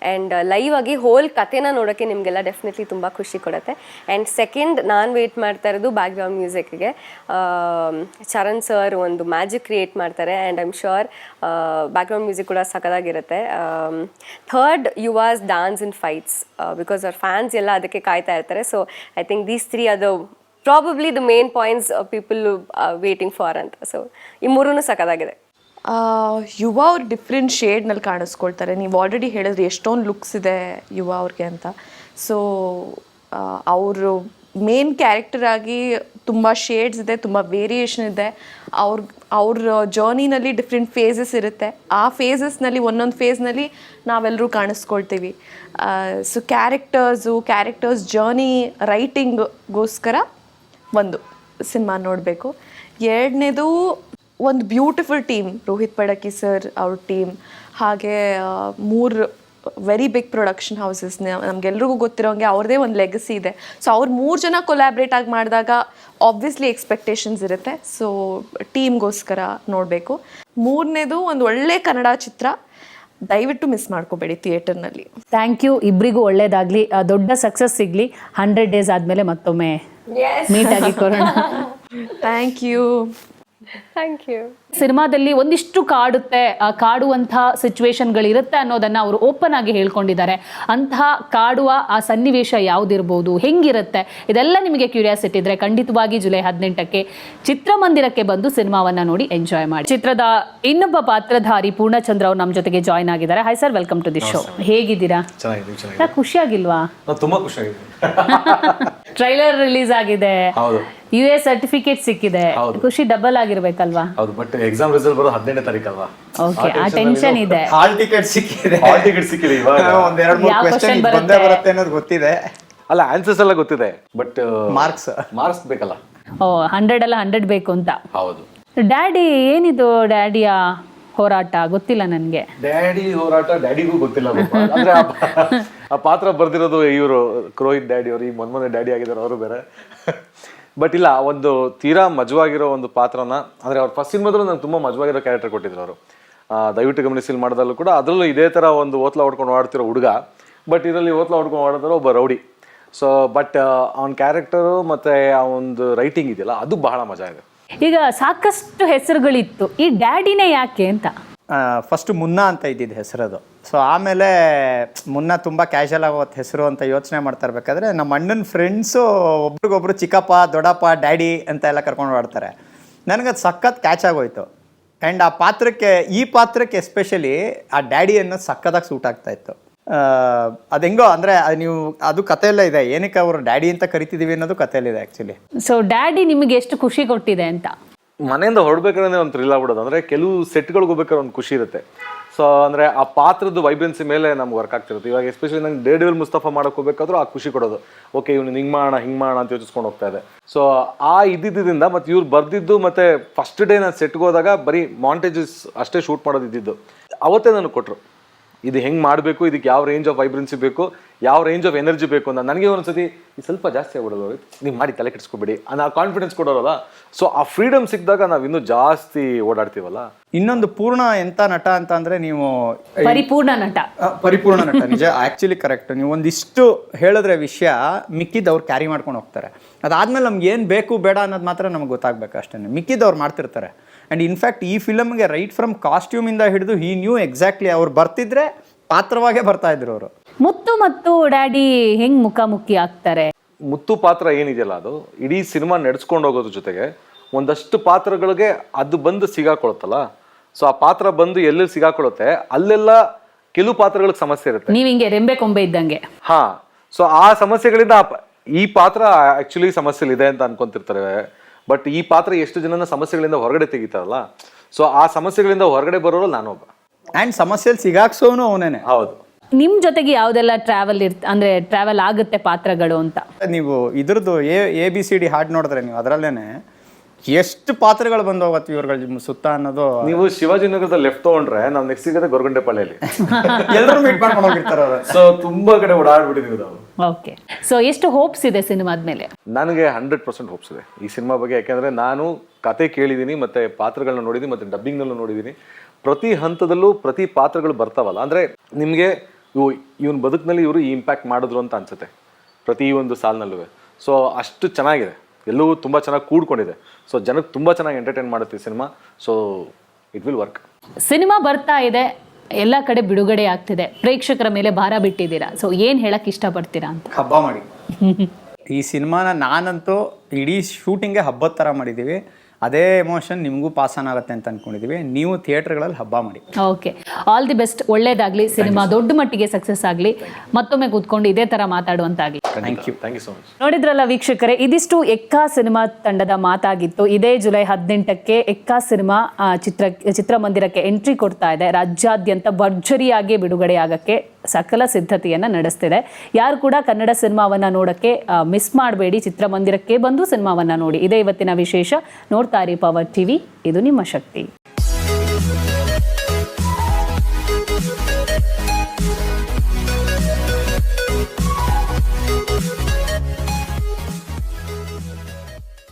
ಆ್ಯಂಡ್ ಲೈವ್ ಆಗಿ ಹೋಲ್ ಕಥೆನ ನೋಡೋಕ್ಕೆ ನಿಮಗೆಲ್ಲ ಡೆಫಿನೆಟ್ಲಿ ತುಂಬ ಖುಷಿ ಕೊಡುತ್ತೆ. ಆ್ಯಂಡ್ ಸೆಕೆಂಡ್ ನಾನು ವೇಟ್ ಮಾಡ್ತಾ ಇರೋದು ಬ್ಯಾಕ್ಗ್ರೌಂಡ್ ಮ್ಯೂಸಿಕ್ಗೆ. ಚರಣ್ ಸರ್ ಒಂದು ಮ್ಯಾಜಿಕ್ ಕ್ರಿಯೇಟ್ ಮಾಡ್ತಾರೆ and I am sure background music ಕೂಡ ಸಖತ್ತಾಗಿರುತ್ತೆ. Third Yuva's dance in fights, because ಅವ್ರ ಫ್ಯಾನ್ಸ್ ಎಲ್ಲ ಅದಕ್ಕೆ ಕಾಯ್ತಾ ಇರ್ತಾರೆ. So I think these three are the probably the main points people waiting for ಅಂತ. ಸೊ ಈ ಮೂರೂ ಸಖತ್ತಾಗಿದೆ. ಯುವ ಅವ್ರು ಡಿಫ್ರೆಂಟ್ ಶೇಡ್ನಲ್ಲಿ ಕಾಣಿಸ್ಕೊಳ್ತಾರೆ. ನೀವು ಆಲ್ರೆಡಿ ಹೇಳಿದ್ರಿ ಎಷ್ಟೊಂದು ಲುಕ್ಸ್ ಇದೆ ಯುವ ಅವ್ರಿಗೆ ಅಂತ. ಸೊ ಅವರು ಮೇನ್ ಕ್ಯಾರೆಕ್ಟರ್ ಆಗಿ ತುಂಬ ಶೇಡ್ಸ್ ಇದೆ, ತುಂಬ ವೇರಿಯೇಷನ್ ಇದೆ. ಅವ್ರ ಜರ್ನಿನಲ್ಲಿ ಡಿಫ್ರೆಂಟ್ ಫೇಸಸ್ ಇರುತ್ತೆ. ಆ ಫೇಸಸ್ನಲ್ಲಿ ಒಂದೊಂದು ಫೇಸ್ನಲ್ಲಿ ನಾವೆಲ್ಲರೂ ಕಾಣಿಸ್ಕೊಳ್ತೀವಿ. ಸೊ ಕ್ಯಾರೆಕ್ಟರ್ಸ್ ಜರ್ನಿ ರೈಟಿಂಗ್ಗೋಸ್ಕರ ಒಂದು ಸಿನಿಮಾ ನೋಡಬೇಕು. ಎರಡನೇದು ಒಂದು ಬ್ಯೂಟಿಫುಲ್ ಟೀಮ್, ರೋಹಿತ್ ಪಡಕಿ ಸರ್ ಅವ್ರ ಟೀಮ್, ಹಾಗೆ 3 ವೆರಿ ಬಿಗ್ ಪ್ರೊಡಕ್ಷನ್ ಹೌಸಸ್. ನಮಗೆಲ್ರಿಗೂ ಗೊತ್ತಿರೋಂಗೆ ಅವ್ರದ್ದೇ ಒಂದು ಲೆಗಸಿ ಇದೆ. ಸೊ ಅವ್ರು 3 ಜನ ಕೊಲ್ಯಾಬ್ರೇಟ್ ಆಗಿ ಮಾಡಿದಾಗ ಆಬ್ವಿಯಸ್ಲಿ ಎಕ್ಸ್ಪೆಕ್ಟೇಷನ್ಸ್ ಇರುತ್ತೆ. ಸೊ ಟೀಮ್ಗೋಸ್ಕರ ನೋಡಬೇಕು. ಮೂರನೇದು ಒಂದು ಒಳ್ಳೆ ಕನ್ನಡ ಚಿತ್ರ, ದಯವಿಟ್ಟು ಮಿಸ್ ಮಾಡ್ಕೋಬೇಡಿ ಥಿಯೇಟರ್ನಲ್ಲಿ. ಥ್ಯಾಂಕ್ ಯು, ಇಬ್ಬರಿಗೂ ಒಳ್ಳೇದಾಗಲಿ, ದೊಡ್ಡ ಸಕ್ಸಸ್ ಸಿಗಲಿ. 100 ಡೇಸ್ ಆದಮೇಲೆ ಮತ್ತೊಮ್ಮೆ ಮೀಟ್ ಆಗಿ ಕೊರೋಣ. Thank you. Thank you. ಸಿನಿಮಾದಲ್ಲಿ ಒಂದಿಷ್ಟು ಕಾಡುತ್ತೆ, ಕಾಡುವಂತಹ ಸಿಚುವೇಶನ್ಗಳಿರುತ್ತೆ ಅನ್ನೋದನ್ನ ಅವರು ಓಪನ್ ಆಗಿ ಹೇಳ್ಕೊಂಡಿದ್ದಾರೆ. ಅಂತಹ ಕಾಡುವ ಆ ಸನ್ನಿವೇಶ ಯಾವುದಿರ್ಬೋದು, ಹೆಂಗಿರುತ್ತೆ, ಇದೆಲ್ಲ ನಿಮಗೆ ಕ್ಯೂರಿಯಾಸಿಟಿ ಇದ್ರೆ ಖಂಡಿತವಾಗಿ ಜುಲೈ 18ಕ್ಕೆ ಚಿತ್ರಮಂದಿರಕ್ಕೆ ಬಂದು ಸಿನಿಮಾವನ್ನ ನೋಡಿ ಎಂಜಾಯ್ ಮಾಡಿ. ಚಿತ್ರದ ಇನ್ನೊಬ್ಬ ಪಾತ್ರಧಾರಿ ಪೂರ್ಣಚಂದ್ರ ಅವರು ನಮ್ಮ ಜೊತೆಗೆ ಜಾಯ್ನ್ ಆಗಿದ್ದಾರೆ. Hi sir, welcome to the show. ಹೇಗಿದ್ದೀರಾ? ಚೆನ್ನಾಗಿದೆ. ಖುಷಿಯಾಗಿಲ್ವಾ? ತುಂಬಾ ಖುಷಿಯಾಗಿದೆ. ಟ್ರೈಲರ್ ರಿಲೀಸ್ ಆಗಿದೆ, US ಸರ್ಟಿಫಿಕೇಟ್ ಸಿಕ್ಕಿದೆ, ಖುಷಿ ಡಬಲ್ ಆಗಿರ್ಬೇಕಲ್ವಾ? ಹೌದು, ಬಟ್ ಎಕ್ಸಾಮ್ ರಿಸಲ್ಟ್ ಬರೋದು 17ನೇ ತಾರೀಕು ಅಲ್ವಾ? ಓಕೆ, ಆ ಟೆನ್ಷನ್ ಇದೆ. ಹಾಲ್ ಟಿಕೆಟ್ ಸಿಕ್ಕಿದೆ. ಇವಾಗ ಒಂದ್ 2-3 ಯಾವ ಕ್ವೆಶ್ಚನ್ question ಬಂದೇ ಬರುತ್ತೆ ಅನ್ನೋದು ಗೊತ್ತಿದೆ. ಅಲ್ಲ, ಆನ್ಸರ್ಸ್ ಎಲ್ಲ ಗೊತ್ತಿದೆ, ಬಟ್ ಮಾರ್ಕ್ಸ್ ಬೇಕಲ್ಲ. 100 ಅಲ್ಲ 100 ಬೇಕು ಅಂತ. ಹೌದು. ಡ್ಯಾಡಿ ಏನಿದು, ಡ್ಯಾಡಿಯ ಹೋರಾಟ ಗೊತ್ತಿಲ್ಲ ನನಗೆ. ಡ್ಯಾಡಿ ಹೋರಾಟ ಡ್ಯಾಡಿಗೂ ಗೊತ್ತಿಲ್ಲ ಪಾಪ. ಅಂದ್ರೆ ಆ ಪಾತ್ರ ಬರ್ದಿರೋದು ಇವರು ರೋಹಿತ್ ಡ್ಯಾಡಿ ಅವರು, ಈ ಮೊನ್ನೆ ಡ್ಯಾಡಿ ಆಗಿದ್ದಾರೆ ಅವರು ಬೇರೆ. ಬಟ್ ಇಲ್ಲ, ಒಂದು ತೀರಾ ಮಜವಾಗಿರೋ ಒಂದು ಪಾತ್ರನ, ಅಂದ್ರೆ ಅವ್ರ ಫಸ್ಟ್ ಸಿನಿಮಾದಲ್ಲೂ ನಂಗೆ ತುಂಬಾ ಮಜವಾಗಿರೋ ಕ್ಯಾರೆಕ್ಟರ್ ಕೊಟ್ಟಿದ್ರು ಅವರು. ದಯವಿಟ್ಟು ಗಮನಿಸಿ ಮಾಡಿದಲ್ಲೂ ಕೂಡ ಅದರಲ್ಲೂ ಇದೇ ತರ ಒಂದು ಓತ್ಲ ಹೊಡ್ಕೊಂಡು ಓಡ್ತಿರೋ ಹುಡುಗ, ಬಟ್ ಇದರಲ್ಲಿ ಓತ್ಲ ಹೊಡ್ಕೊಂಡು ಓಡೋದ್ರ ಒಬ್ಬ ರೌಡಿ. ಸೊ ಬಟ್ ಅವನ ಕ್ಯಾರೆಕ್ಟರು ಮತ್ತೆ ಆ ಒಂದು ರೈಟಿಂಗ್ ಇದೆಯಲ್ಲ, ಅದು ಬಹಳ ಮಜಾ ಇದೆ. ಈಗ ಸಾಕಷ್ಟು ಹೆಸರುಗಳಿತ್ತು, ಈ ಡ್ಯಾಡಿನೇ ಯಾಕೆ ಅಂತ? ಫಸ್ಟ್ ಮುನ್ನಾ ಅಂತ ಇದ್ದಿದ್ದು ಹೆಸರದು. ಸೊ ಆಮೇಲೆ ಮುನ್ನ ತುಂಬ ಕ್ಯಾಶುವಲ್ ಆಗೋತ್ತು ಹೆಸರು ಅಂತ ಯೋಚನೆ ಮಾಡ್ತಾ ಇರ್ಬೇಕಾದ್ರೆ ನಮ್ಮ ಅಣ್ಣನ ಫ್ರೆಂಡ್ಸು ಒಬ್ರಿಗೊಬ್ರು ಚಿಕ್ಕಪ್ಪ, ದೊಡ್ಡಪ್ಪ, ಡ್ಯಾಡಿ ಅಂತ ಎಲ್ಲ ಕರ್ಕೊಂಡು ಆಡ್ತಾರೆ. ನನಗದು ಸಖತ್ ಕ್ಯಾಚ್ ಆಗೋಯ್ತು. ಆ್ಯಂಡ್ ಈ ಪಾತ್ರಕ್ಕೆ ಎಸ್ಪೆಷಲಿ ಆ ಡ್ಯಾಡಿ ಅನ್ನೋದು ಸಖತ್ತಾಗಿ ಸೂಟ್ ಆಗ್ತಾ ಇತ್ತು. ಅದು ಹೆಂಗೋ ಅಂದರೆ ಅದು ಕಥೆಯೆಲ್ಲ ಇದೆ, ಏನಕ್ಕೆ ಅವರು ಡ್ಯಾಡಿ ಅಂತ ಕರಿತಿದ್ದೀವಿ ಅನ್ನೋದು ಕಥೆಯಲ್ಲಿದೆ ಆ್ಯಕ್ಚುಲಿ. ಸೊ ಡ್ಯಾಡಿ ನಿಮಗೆ ಎಷ್ಟು ಖುಷಿ ಕೊಟ್ಟಿದೆ ಅಂತ? ಮನೆಯಿಂದ ಹೊರಡ್ಬೇಕಾದ್ರೆ ಒಂದು ಥ್ರಿಲ್ ಆಗ್ಬಿಡೋದು. ಅಂದ್ರೆ ಕೆಲವು ಸೆಟ್ಗಳಿಗೆ ಹೋಗ್ಬೇಕಾದ್ರೆ ಒಂದು ಖುಷಿ ಇರುತ್ತೆ. ಸೊ ಅಂದ್ರೆ ಆ ಪಾತ್ರದ ವೈಬ್ರೆನ್ಸಿ ಮೇಲೆ ನಮ್ಗೆ ವರ್ಕ್ ಆಗ್ತಿರುತ್ತೆ. ಇವಾಗ ಎಸ್ಪೆಷಲಿ ನಂಗೆ ಡೇರ್ಡೆವಿಲ್ ಮುಸ್ತಫಾ ಮಾಡಕ್ ಹೋಗ್ಬೇಕಾದ್ರೂ ಆ ಖುಷಿ ಕೊಡೋದು. ಓಕೆ, ಇವ್ನು ಹಿಂಗ್ ಮಾಡೋಣ ಅಂತ ಯೋಚಿಸ್ಕೊಂಡು ಹೋಗ್ತಾ ಇದೆ. ಸೊ ಆ ಇದ್ದಿದ್ದರಿಂದ ಮತ್ತೆ ಇವ್ರು ಬರ್ದಿದ್ದು, ಮತ್ತೆ ಫಸ್ಟ್ ಡೇ ನಾನು ಸೆಟ್ಗೆ ಹೋದಾಗ ಬರೀ ಮಾಂಟೇಜಸ್ ಅಷ್ಟೇ ಶೂಟ್ ಮಾಡೋದು ಇದ್ದಿದ್ದು. ಅವತ್ತೇ ನನಗೆ ಕೊಟ್ಟರು, ಇದು ಹೆಂಗೆ ಮಾಡಬೇಕು, ಇದಕ್ಕೆ ಯಾವ ರೇಂಜ್ ಆಫ್ ವೈಬ್ರೆನ್ಸಿ ಬೇಕು, ಯಾವ ರೇಂಜ್ ಆಫ್ ಎನರ್ಜಿ ಬೇಕು ಅಂತ. ನನಗೆ ಒಂದ್ಸತಿ ಸ್ವಲ್ಪ ಜಾಸ್ತಿ ಆಗ್ಬಿಡೋದು, ನೀವು ಮಾಡಿ ತಲೆ ಕೆಡಿಸ್ಕೊಬೇಡಿ ಅನ್ನೋ ಕಾನ್ಫಿಡೆನ್ಸ್ ಕೊಡೋರಲ್ಲ. ಸೊ ಆ ಫ್ರೀಡಮ್ ಸಿಕ್ಕಿದಾಗ ನಾವು ಇನ್ನೂ ಜಾಸ್ತಿ ಓಡಾಡ್ತೀವಲ್ಲ. ಇನ್ನೊಂದು ಪೂರ್ಣ ಎಂಥ ನಟ ಅಂತ ಅಂದರೆ ನೀವು ಪರಿಪೂರ್ಣ ನಟ. ನಿಜ, ಆ್ಯಕ್ಚುಲಿ ಕರೆಕ್ಟ್. ನೀವು ಒಂದಿಷ್ಟು ಹೇಳಿದ್ರೆ ವಿಷಯ ಮಿಕ್ಕಿದ್ದವ್ರು ಕ್ಯಾರಿ ಮಾಡ್ಕೊಂಡು ಹೋಗ್ತಾರೆ. ಅದಾದ್ಮೇಲೆ ನಮ್ಗೆ ಏನು ಬೇಕು ಬೇಡ ಅನ್ನೋದು ಮಾತ್ರ ನಮ್ಗೆ ಗೊತ್ತಾಗಬೇಕು ಅಷ್ಟೇ. ಮಿಕ್ಕಿದ್ದವ್ರು ಮಾಡ್ತಿರ್ತಾರೆ. ಆ್ಯಂಡ್ ಇನ್ಫ್ಯಾಕ್ಟ್ ಈ ಫಿಲಮ್ಗೆ ರೈಟ್ ಫ್ರಮ್ ಕಾಸ್ಟ್ಯೂಮಿಂದ ಹಿಡಿದು ಈ ನ್ಯೂ ಎಕ್ಸಾಕ್ಟ್ಲಿ ಅವ್ರು ಬರ್ತಿದ್ರೆ ಪಾತ್ರವಾಗೇ ಬರ್ತಾ ಇದ್ರು ಅವರು. ಮುತ್ತು ಮತ್ತು ಡ್ಯಾಡಿ ಹೆಂಗ್ ಮುಖಾಮುಖಿ ಆಗ್ತಾರೆ? ಮುತ್ತು ಪಾತ್ರ ಏನಿದೆಯಲ್ಲ, ಅದು ಇಡೀ ಸಿನಿಮಾ ನಡೆಸ್ಕೊಂಡು ಹೋಗೋದ್ರ ಜೊತೆಗೆ ಒಂದಷ್ಟು ಪಾತ್ರಗಳಿಗೆ ಅದು ಬಂದು ಸಿಗಾಕೊಳುತ್ತಲ್ಲ. ಸೊ ಆ ಪಾತ್ರ ಬಂದು ಎಲ್ಲೆಲ್ಲಿ ಸಿಗಾಕೊಳ್ಳುತ್ತೆ ಅಲ್ಲೆಲ್ಲ ಕೆಲವು ಪಾತ್ರಗಳಿಗೆ ಸಮಸ್ಯೆ ಇರುತ್ತೆ. ನೀವ್ ಹಿಂಗೆ ರೆಂಬೆ ಕೊಂಬೆ ಇದ್ದಂಗೆ. ಹಾ, ಸೊ ಆ ಸಮಸ್ಯೆಗಳಿಂದ ಈ ಪಾತ್ರ ಆಕ್ಚುಲಿ ಸಮಸ್ಯೆ ಇದೆ ಅಂತ ಅನ್ಕೊಂತಿರ್ತಾರೆ. ಬಟ್ ಈ ಪಾತ್ರ ಎಷ್ಟು ಜನನ ಸಮಸ್ಯೆಗಳಿಂದ ಹೊರಗಡೆ ತೆಗಿತಾರಲ್ಲ. ಸೊ ಆ ಸಮಸ್ಯೆಗಳಿಂದ ಹೊರಗಡೆ ಬರೋರು ನಾನೊಬ್ಬ. ಆ್ಯಂಡ್ ಸಮಸ್ಯೆಯಲ್ಲಿ ಸಿಗಾಕ್ಸೋನು ಅವನೇನೆ. ಹೌದು. ನಿಮ್ಮ ಜೊತೆಗೆ ಯಾವುದೆಲ್ಲ ಅಂದರೆ ಟ್ರಾವೆಲ್ ಆಗುತ್ತೆ ಪಾತ್ರಗಳು ಅಂತ? ನೀವು ಇದ್ರದ್ದು ABCD ಹಾಡು ನೋಡಿದ್ರೆ ನೀವು ಅದರಲ್ಲೇನೆ ಎಷ್ಟು ಪಾತ್ರಗಳು ಬಂದು ಹೋಗುತ್ತೆ ಇವ್ರುಗಳ ಸುತ್ತ ಅನ್ನೋದು. ನೀವು ಶಿವಾಜಿನಗರದ ಲೆಫ್ಟ್ ತಗೊಂಡ್ರೆ ನಾವು ನೆಕ್ಸ್ಟ್ ಸಿಗೋದೇ ಗೊರಗುಂಟೆಪಾಳ್ಯಲ್ಲಿ. ಎಲ್ಲರೂ ಮೀಟ್ ಮಾಡ್ಕೊಂಡು ಹೋಗಿರ್ತಾರೆ ಅವರು. ಸೊ ತುಂಬಾ ಕಡೆ ಓಡಾಡ್ಬಿಟ್ಟಿದೀವಿ ನಾವು. ಓಕೆ, ಸೊ ಎಷ್ಟು ಹೋಪ್ಸ್ ಇದೆ ಸಿನಿಮಾದ ಮೇಲೆ? ನನಗೆ 100% ಹೋಪ್ಸ್ ಇದೆ ಈ ಸಿನಿಮಾ ಬಗ್ಗೆ. ಯಾಕೆಂದ್ರೆ ನಾನು ಕತೆ ಕೇಳಿದ್ದೀನಿ, ಮತ್ತೆ ಪಾತ್ರಗಳನ್ನ ನೋಡಿದ್ದೀನಿ, ಮತ್ತೆ ಡಬ್ಬಿಂಗ್ನಲ್ಲೂ ನೋಡಿದ್ದೀನಿ. ಪ್ರತಿ ಹಂತದಲ್ಲೂ ಪ್ರತಿ ಪಾತ್ರಗಳು ಬರ್ತಾವಲ್ಲ, ಅಂದ್ರೆ ನಿಮಗೆ ಇವನ್ ಬದುಕಿನಲ್ಲಿ ಇವರು ಈ ಇಂಪ್ಯಾಕ್ಟ್ ಮಾಡಿದ್ರು ಅಂತ ಅನ್ಸುತ್ತೆ ಪ್ರತಿ ಒಂದು ಸಾಲಿನಲ್ಲೂ. ಸೊ ಅಷ್ಟು ಚೆನ್ನಾಗಿದೆ, ಎಲ್ಲವೂ ತುಂಬ ಚೆನ್ನಾಗಿ ಕೂಡ್ಕೊಂಡಿದೆ. ಸೊ ಜನಕ್ಕೆ ತುಂಬ ಚೆನ್ನಾಗಿ ಎಂಟರ್ಟೈನ್ ಮಾಡುತ್ತೆ ಈ cinema. So it will work. Cinema ಬರ್ತಾ ಇದೆ, ಎಲ್ಲ ಕಡೆ ಬಿಡುಗಡೆ ಆಗ್ತಿದೆ, ಪ್ರೇಕ್ಷಕರ ಮೇಲೆ ಭಾರ ಬಿಟ್ಟಿದ್ದೀರಾ. ಸೊ ಏನು ಹೇಳಕ್ ಇಷ್ಟಪಡ್ತೀರಾ ಅಂತ? ಹಬ್ಬ ಮಾಡಿ. ಈ ಸಿನಿಮಾನ ನಾನಂತೂ ಇಡೀ ಶೂಟಿಂಗ್ಗೆ ಹಬ್ಬದ ಥರ ಮಾಡಿದ್ದೀವಿ. ಅದೇ ಎಮೋಷನ್ ನಿಮಗೂ ಪಾಸ್ ಆನ್ ಆಗುತ್ತೆ ಅಂತ ಅನ್ಕೊಂಡಿದೀವಿ. ನೀವು ಥಿಯೇಟರ್ಗಳಲ್ಲಿ ಹಬ್ಬ ಮಾಡಿ. Okay, all the best. ಒಳ್ಳೇದಾಗ್ಲಿ, ಸಿನಿಮಾ ದೊಡ್ಡ ಮಟ್ಟಿಗೆ ಸಕ್ಸಸ್ ಆಗಲಿ, ಮತ್ತೊಮ್ಮೆ ಕೂತ್ಕೊಂಡು ಇದೇ ತರ ಮಾತಾಡುವಂತಾಗಲಿ. Thank you so much. ನೋಡಿದ್ರಲ್ಲ ವೀಕ್ಷಕರೇ, ಇದಿಷ್ಟು ಎಕ್ಕಾ ಸಿನಿಮಾ ತಂಡದ ಮಾತಾಗಿತ್ತು. ಇದೇ ಜುಲೈ 18ಕ್ಕೆ ಎಕ್ಕಾ ಸಿನಿಮಾ ಚಿತ್ರಮಂದಿರಕ್ಕೆ ಎಂಟ್ರಿ ಕೊಡ್ತಾ ಇದೆ. ರಾಜ್ಯಾದ್ಯಂತ ಭರ್ಜರಿಯಾಗಿ ಬಿಡುಗಡೆ ಆಗಕ್ಕೆ ಸಕಲ ಸಿದ್ಧತೆಯನ್ನ ನಡೆಸ್ತಿದೆ. ಯಾರು ಕೂಡ ಕನ್ನಡ ಸಿನಿಮಾವನ್ನ ನೋಡಕ್ಕೆ ಮಿಸ್ ಮಾಡಬೇಡಿ, ಚಿತ್ರಮಂದಿರಕ್ಕೆ ಬಂದು ಸಿನಿಮಾವನ್ನ ನೋಡಿ. ಇದೇ ಇವತ್ತಿನ ವಿಶೇಷ. ನೋಡ್ತಾ ಇರಿ ಪವರ್ ಟಿವಿ, ಇದು ನಿಮ್ಮ ಶಕ್ತಿ.